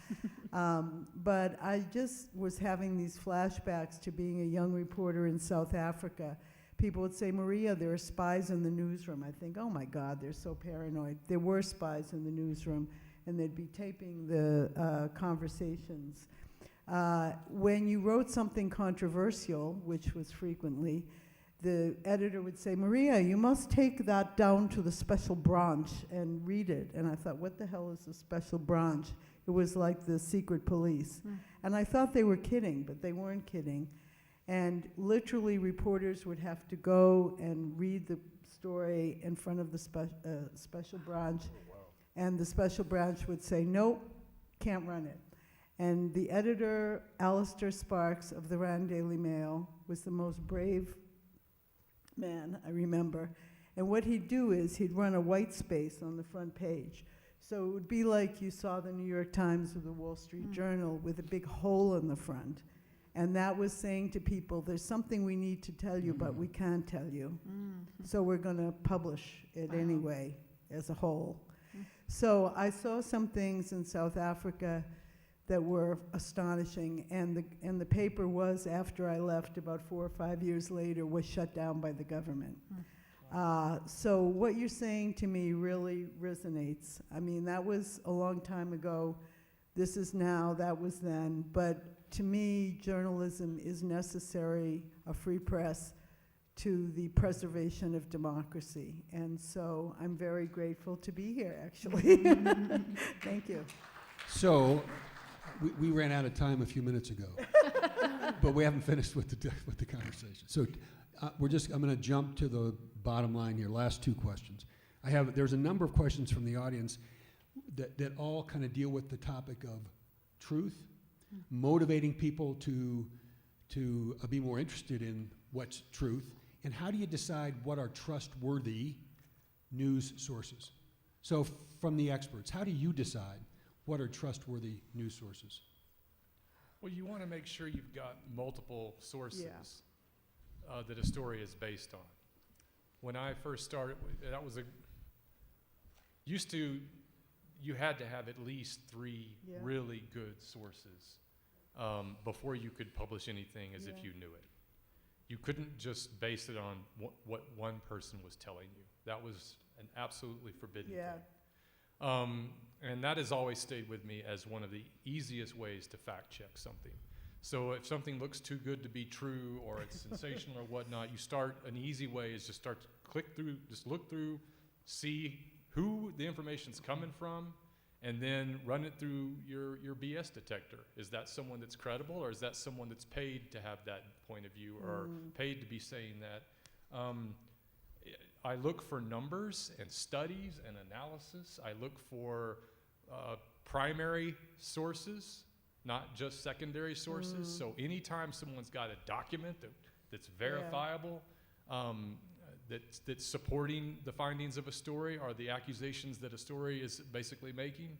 But I just was having these flashbacks to being a young reporter in South Africa. People would say, Maria, there are spies in the newsroom. I think, oh my God, they're so paranoid. There were spies in the newsroom, and they'd be taping the conversations. When you wrote something controversial, which was frequently, the editor would say, Maria, you must take that down to the special branch and read it. And I thought, what the hell is a special branch? It was like the secret police. And I thought they were kidding, but they weren't kidding. And literally reporters would have to go and read the story in front of the special branch. And the special branch would say, nope, can't run it. And the editor, Alistair Sparks of the Rand Daily Mail, was the most brave man, I remember. And what he'd do is he'd run a white space on the front page. So it would be like you saw the New York Times or the Wall Street Journal with a big hole in the front. And that was saying to people, there's something we need to tell you, but we can't tell you. So we're going to publish it anyway as a whole. So I saw some things in South Africa that were astonishing, and the paper was, after I left about 4 or 5 years later, was shut down by the government. So what you're saying to me really resonates. I mean, that was a long time ago. This is now, that was then. But to me, journalism is necessary, a free press, to the preservation of democracy. And so I'm very grateful to be here, actually. Thank you. So, we ran out of time a few minutes ago, but we haven't finished with the conversation. So I'm going to jump to the bottom line here. Last 2 questions. There's a number of questions from the audience that all kind of deal with the topic of truth, motivating people to be more interested in what's truth, and how do you decide what are trustworthy news sources? So from the experts, how do you decide what are trustworthy news sources? Well, you want to make sure you've got multiple sources that a story is based on. When I first started, you had to have at least 3 really good sources before you could publish anything as if you knew it. You couldn't just base it on what one person was telling you. That was an absolutely forbidden thing. And that has always stayed with me as one of the easiest ways to fact check something. So if something looks too good to be true, or it's sensational or whatnot, an easy way is just start to look through, see who the information's coming from, and then run it through your BS detector. Is that someone that's credible, or is that someone that's paid to have that point of view, or paid to be saying that? I look for numbers and studies and analysis. I look for primary sources, not just secondary sources. So anytime someone's got a document that's verifiable, that's supporting the findings of a story or the accusations that a story is basically making.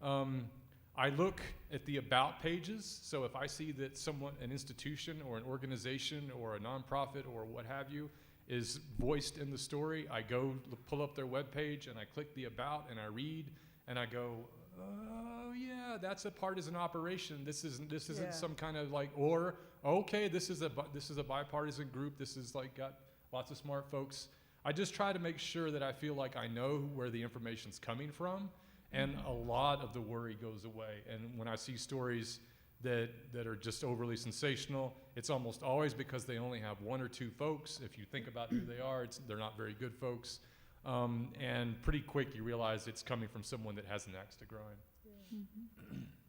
I look at the about pages. So if I see that an institution or an organization or a nonprofit or what have you is voiced in the story, I go pull up their webpage and I click the about and I read and I go, oh yeah, that's a partisan operation. This isn't some kind of like, or okay, this is a bipartisan group. This is like got lots of smart folks. I just try to make sure that I feel like I know where the information's coming from, and a lot of the worry goes away. And when I see stories that are just overly sensational, it's almost always because they only have one or two folks. If you think about who they are, they're not very good folks. And pretty quick you realize it's coming from someone that has an axe to grind.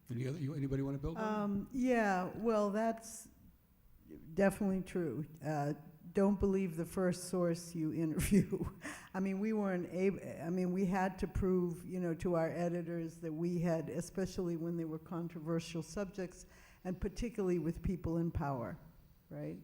Anybody want to build on Yeah, well, that's definitely true. Don't believe the first source you interview. I mean, we had to prove, to our editors that we had, especially when they were controversial subjects, and particularly with people in power, right?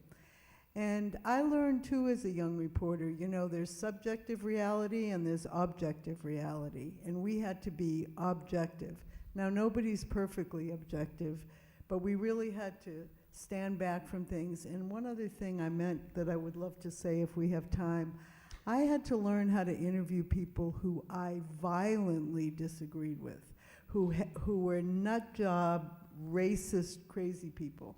And I learned too as a young reporter, there's subjective reality and there's objective reality, and we had to be objective. Now, nobody's perfectly objective, but we really had to stand back from things. And one other thing I meant that I would love to say if we have time, I had to learn how to interview people who I violently disagreed with, who were nut job, racist, crazy people.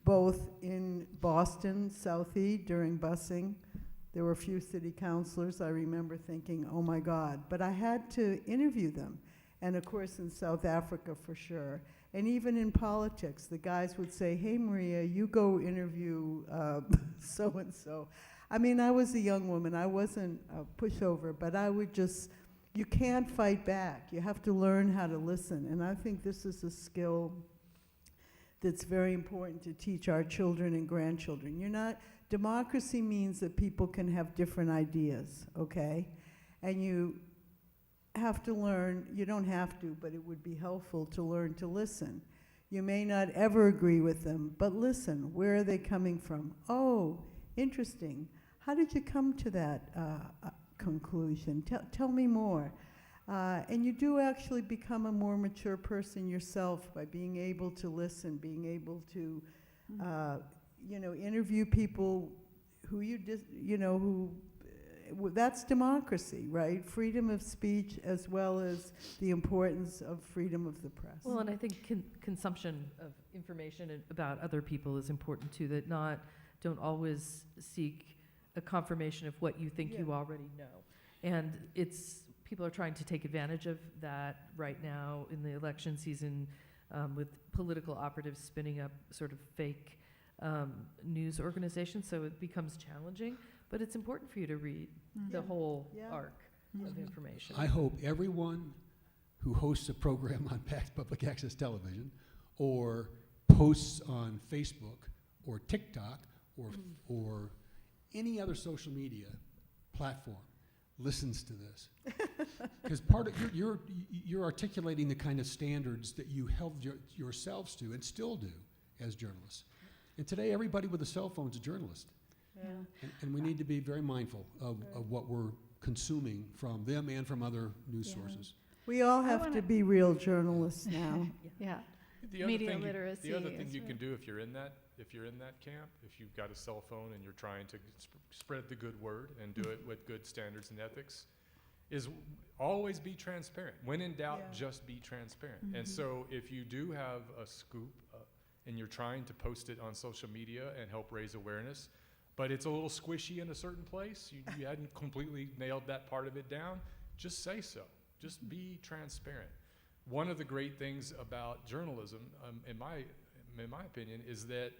Both in Boston, Southie, during busing. There were a few city councilors I remember thinking, oh my God. But I had to interview them. And of course in South Africa for sure. And even in politics, the guys would say, hey Maria, you go interview so-and-so. I mean, I was a young woman, I wasn't a pushover, but I would you can't fight back. You have to learn how to listen. And I think this is a skill that's very important to teach our children and grandchildren. Democracy means that people can have different ideas, okay? And you have to learn, you don't have to, but it would be helpful to learn to listen. You may not ever agree with them, but listen, where are they coming from? Oh, interesting. How did you come to that conclusion? Tell me more. And you do actually become a more mature person yourself by being able to listen, being able to, interview people who that's democracy, right? Freedom of speech as well as the importance of freedom of the press. Well, and I think consumption of information about other people is important too, that don't always seek a confirmation of what you think you already know. And people are trying to take advantage of that right now in the election season with political operatives spinning up sort of fake news organizations, so it becomes challenging. But it's important for you to read the whole arc of information. I hope everyone who hosts a program on public access television or posts on Facebook or TikTok or any other social media platform listens to this. Because part of you're articulating the kind of standards that you held yourselves to and still do as journalists. And today everybody with a cell phone is a journalist. Yeah. And we need to be very mindful of what we're consuming from them and from other news sources. We all have to be real journalists now. Yeah. Media literacy. The other thing you can do if you're in that camp, if you've got a cell phone and you're trying to spread the good word and do it with good standards and ethics, is always be transparent. When in doubt, just be transparent. And so if you do have a scoop and you're trying to post it on social media and help raise awareness, but it's a little squishy in a certain place, you hadn't completely nailed that part of it down, just say so. Just be transparent. One of the great things about journalism, in in my opinion, is that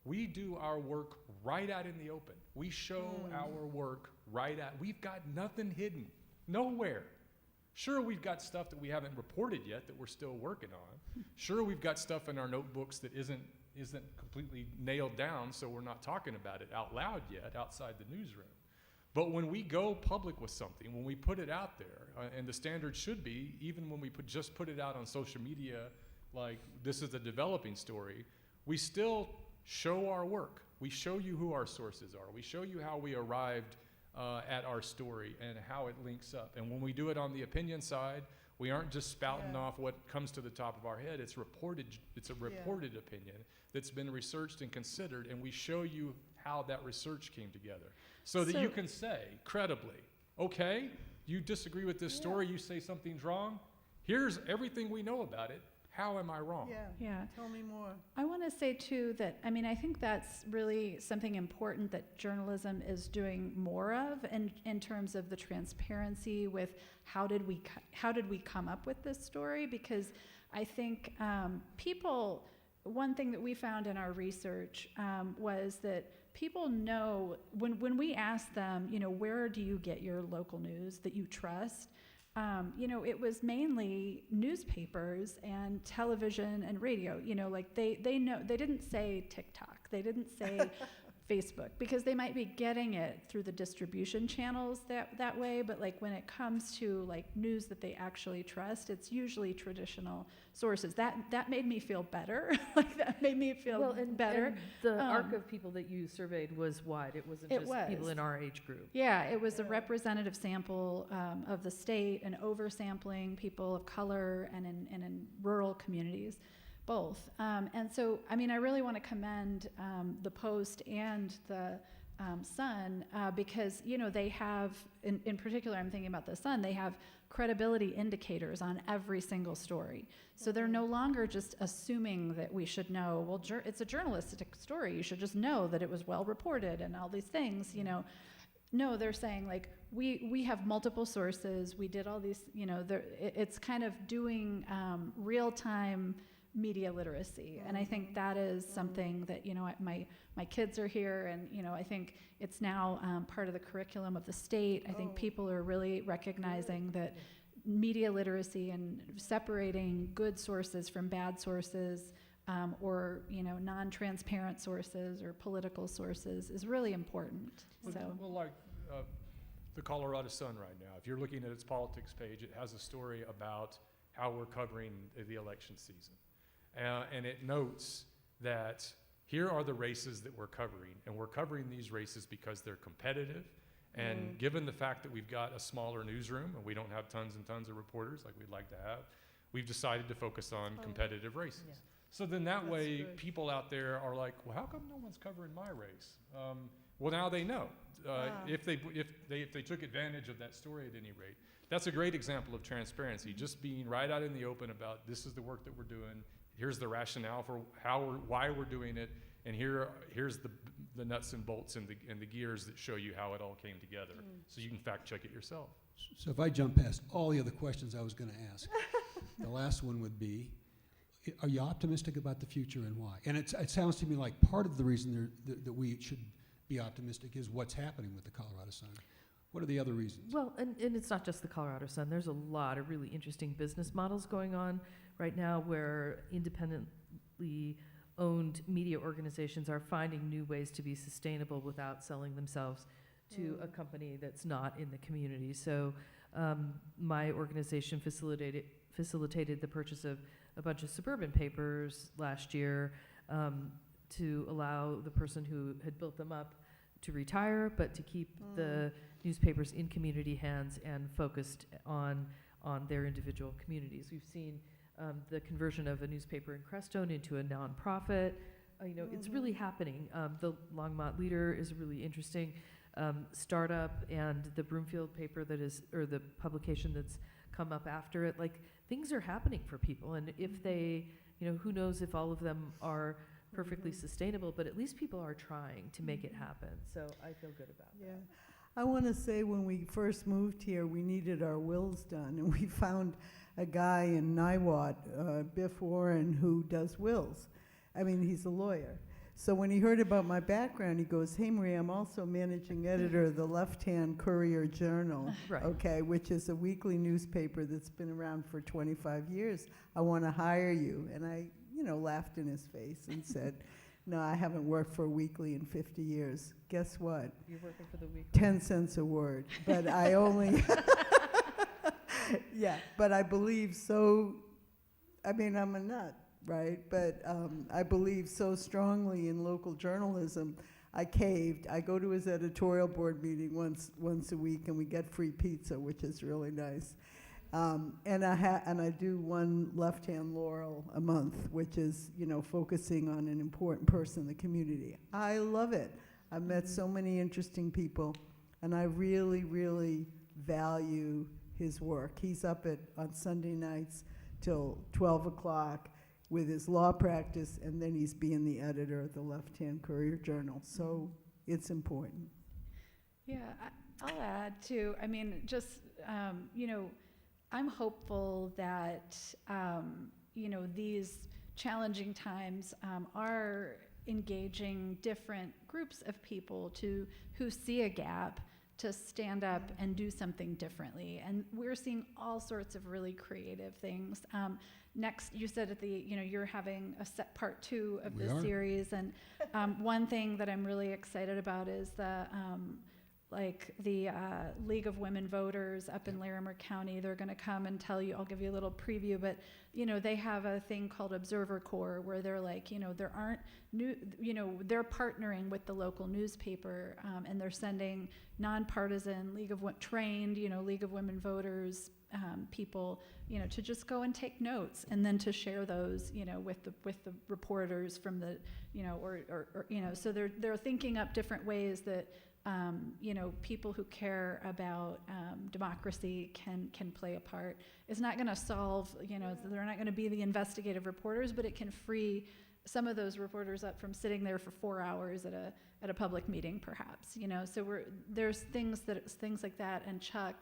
we do our work right out in the open. We show our work we've got nothing hidden, nowhere. Sure, we've got stuff that we haven't reported yet that we're still working on. Sure, we've got stuff in our notebooks that isn't completely nailed down, so we're not talking about it out loud yet outside the newsroom. But when we go public with something, when we put it out there, and the standard should be, even when we just put it out on social media, like this is a developing story, we still show our work. We show you who our sources are. We show you how we arrived at our story and how it links up. And when we do it on the opinion side, we aren't just spouting off what comes to the top of our head. It's a reported opinion that's been researched and considered, and we show you how that research came together. So that you can say credibly, okay, you disagree with this story, you say something's wrong, here's everything we know about it. How am I wrong? Yeah. Tell me more. I want to say too that, I mean, I think that's really something important that journalism is doing more of in terms of the transparency with how did we come up with this story, because I think one thing that we found in our research was that people know when we ask them, you know, where do you get your local news that you trust? You know, it was mainly newspapers and television and radio. You know, like they know, they didn't say TikTok, they didn't say Facebook, because they might be getting it through the distribution channels that way, but like when it comes to like news that they actually trust, it's usually traditional sources. That made me feel better. Like that made me feel better. And the arc of people that you surveyed was wide. It wasn't just people in our age group. Yeah, it was a representative sample of the state and oversampling people of color and in rural communities. Both. And so, I mean, I really want to commend the Post and the Sun because, you know, they have, in particular, I'm thinking about the Sun, they have credibility indicators on every single story. So they're no longer just assuming that we should know, well, it's a journalistic story. You should just know that it was well reported and all these things, you know. No, they're saying, like, we have multiple sources. We did all these, you know, it's kind of doing real-time media literacy, and I think that is something that, you know, my kids are here, and, you know, I think it's now part of the curriculum of the state. I think people are really recognizing that media literacy and separating good sources from bad sources, or, you know, non-transparent sources or political sources is really important. Well, like the Colorado Sun right now, if you're looking at its politics page, it has a story about how we're covering the election season. And it notes that here are the races that we're covering, and we're covering these races because they're competitive. And given the fact that we've got a smaller newsroom and we don't have tons and tons of reporters like we'd like to have, we've decided to focus on competitive races. Yeah. So then that way, people out there are like, well, how come no one's covering my race? Well, now they know. If they took advantage of that story at any rate. That's a great example of transparency, just being right out in the open about this is the work that we're doing. Here's the rationale for why we're doing it, and here's the nuts and bolts and the gears that show you how it all came together, so you can fact check it yourself. So if I jump past all the other questions I was going to ask, the last one would be, are you optimistic about the future and why? And it sounds to me like part of the reason that we should be optimistic is what's happening with the Colorado Sun. What are the other reasons? Well, and it's not just the Colorado Sun. There's a lot of really interesting business models going on right now where independently owned media organizations are finding new ways to be sustainable without selling themselves to a company that's not in the community. So my organization facilitated the purchase of a bunch of suburban papers last year to allow the person who had built them up to retire, but to keep the newspapers in community hands and focused on their individual communities. We've seen the conversion of a newspaper in Crestone into a nonprofit. You know, it's really happening. The Longmont Leader is a really interesting startup, and the Broomfield paper or the publication that's come up after it. Like, things are happening for people, and if they, you know, who knows if all of them are perfectly sustainable, but at least people are trying to make it happen. So I feel good about that. I want to say when we first moved here, we needed our wills done, and we found a guy in Niwot, Biff Warren, who does wills. I mean, he's a lawyer. So when he heard about my background, he goes, "Hey, Maria, I'm also managing editor of the Left Hand Courier Journal, Right. okay, which is a weekly newspaper that's been around for 25 years. I want to hire you." And I, laughed in his face and said, "No, I haven't worked for a weekly in 50 years. Guess what? You're working for the week. 10 cents a word." But I only, yeah, but I believe so, I mean, I'm a nut, right? But I believe so strongly in local journalism, I caved. I go to his editorial board meeting once a week, and we get free pizza, which is really nice. And I do one left-hand laurel a month, which is, focusing on an important person in the community. I love it. I've met so many interesting people, and I really, really value his work. He's up on Sunday nights till 12 o'clock with his law practice, and then he's being the editor of the Left Hand Courier Journal. So it's important. Yeah, I'll add too. I mean, just, I'm hopeful that, these challenging times are engaging different groups of people who see a gap to stand up and do something differently. And we're seeing all sorts of really creative things. Next, you said you're having a set part 2 of this series. And one thing that I'm really excited about is the League of Women Voters up in Larimer County. They're going to come and tell you, I'll give you a little preview, but they have a thing called Observer Corps where they're like, there aren't they're partnering with the local newspaper, and they're sending nonpartisan trained League of Women Voters people, to just go and take notes and then to share those, with the reporters from the, so they're thinking up different ways that people who care about democracy can play a part. It's not going to solve, they're not going to be the investigative reporters, but it can free some of those reporters up from sitting there for 4 hours at a public meeting, perhaps. So there's things like that. And Chuck,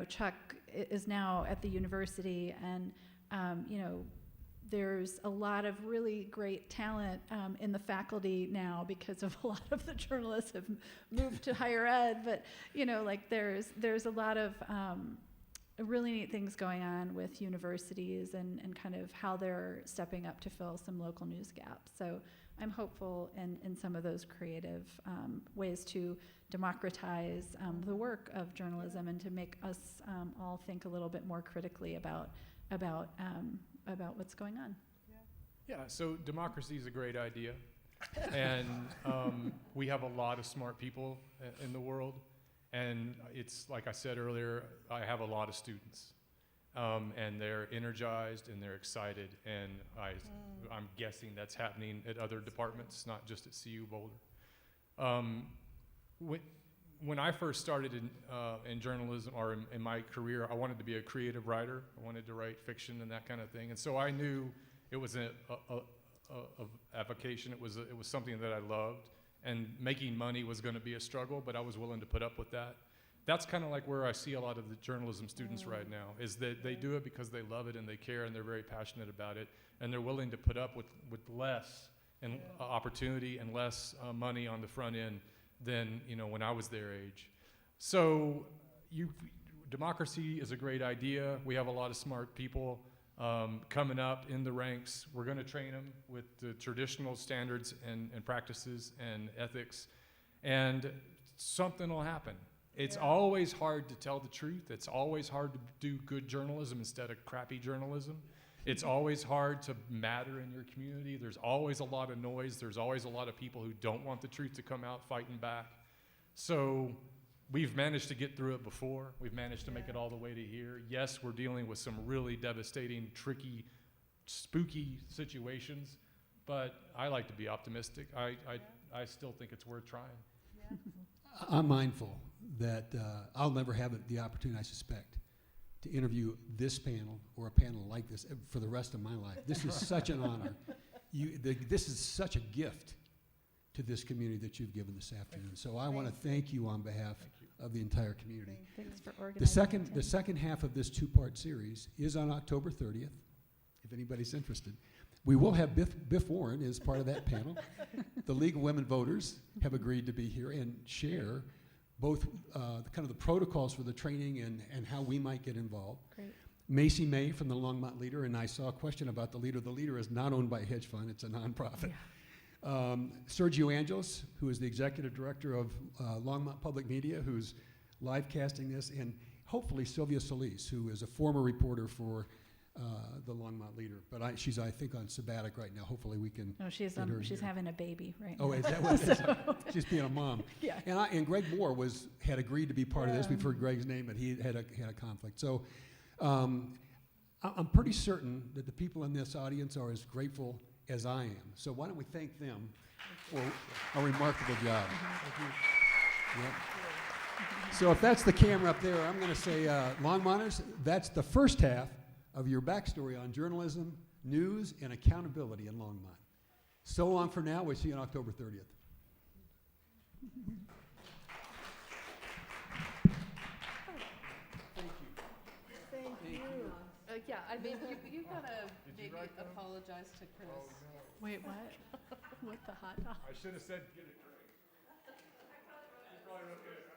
Chuck is now at the university, and there's a lot of really great talent in the faculty now because of a lot of the journalists have moved to higher ed. But there's a lot of really neat things going on with universities and kind of how they're stepping up to fill some local news gaps. So I'm hopeful in some of those creative ways to democratize the work of journalism and to make us all think a little bit more critically about what's going on. Yeah, so democracy is a great idea. And we have a lot of smart people in the world. And it's, like I said earlier, I have a lot of students. And they're energized and they're excited. And I'm guessing that's happening at other departments, not just at CU Boulder. When I first started in journalism, or in my career, I wanted to be a creative writer. I wanted to write fiction and that kind of thing. And so I knew it was a vocation. It was something that I loved. And making money was going to be a struggle, but I was willing to put up with that. That's kind of like where I see a lot of the journalism students right now, is that they do it because they love it and they care and they're very passionate about it, and they're willing to put up with less and opportunity and less money on the front end than when I was their age. So democracy is a great idea. We have a lot of smart people coming up in the ranks. We're going to train them with the traditional standards and practices and ethics, and something will happen. It's always hard to tell the truth. It's always hard to do good journalism instead of crappy journalism. It's always hard to matter in your community. There's always a lot of noise. There's always a lot of people who don't want the truth to come out fighting back. So we've managed to get through it before. We've managed to make it all the way to here. Yes, we're dealing with some really devastating, tricky, spooky situations, but I like to be optimistic. I still think it's worth trying. Yeah. I'm mindful that I'll never have the opportunity, I suspect, to interview this panel or a panel like this for the rest of my life. This is such an honor. This is such a gift to this community that you've given this afternoon. So I want to thank you on behalf of the entire community. Thanks for organizing. The second half of this two-part series is on October 30th, if anybody's interested. We will have Biff Warren as part of that panel. The League of Women Voters have agreed to be here and share both kind of the protocols for the training and how we might get involved. Great. Macy May from the Longmont Leader, and I saw a question about the Leader. The Leader is not owned by a hedge fund, it's a nonprofit. Yeah. Sergio Angeles, who is the executive director of Longmont Public Media, who's live casting this, and hopefully Sylvia Solis, who is a former reporter for the Longmont Leader. But she's, I think, on sabbatic right now. Hopefully we can No, she's get her she's here. having a baby right Oh, now. is that what it is? She's being a mom. Yeah. And Greg Moore had agreed to be part of this. Yeah. We've heard Greg's name, but he had a conflict. So I'm pretty certain that the people in this audience are as grateful as I am. So why don't we thank them for a remarkable job. Yep. So if that's the camera up there, I'm going to say, Longmonters, that's the first half of your backstory on journalism, news, and accountability in Longmont. So long for now. We'll see you on October 30th. Yeah, I mean, you gotta maybe apologize to Chris. Wait, what? What the hot dog? I should have said get a drink. You probably wrote it.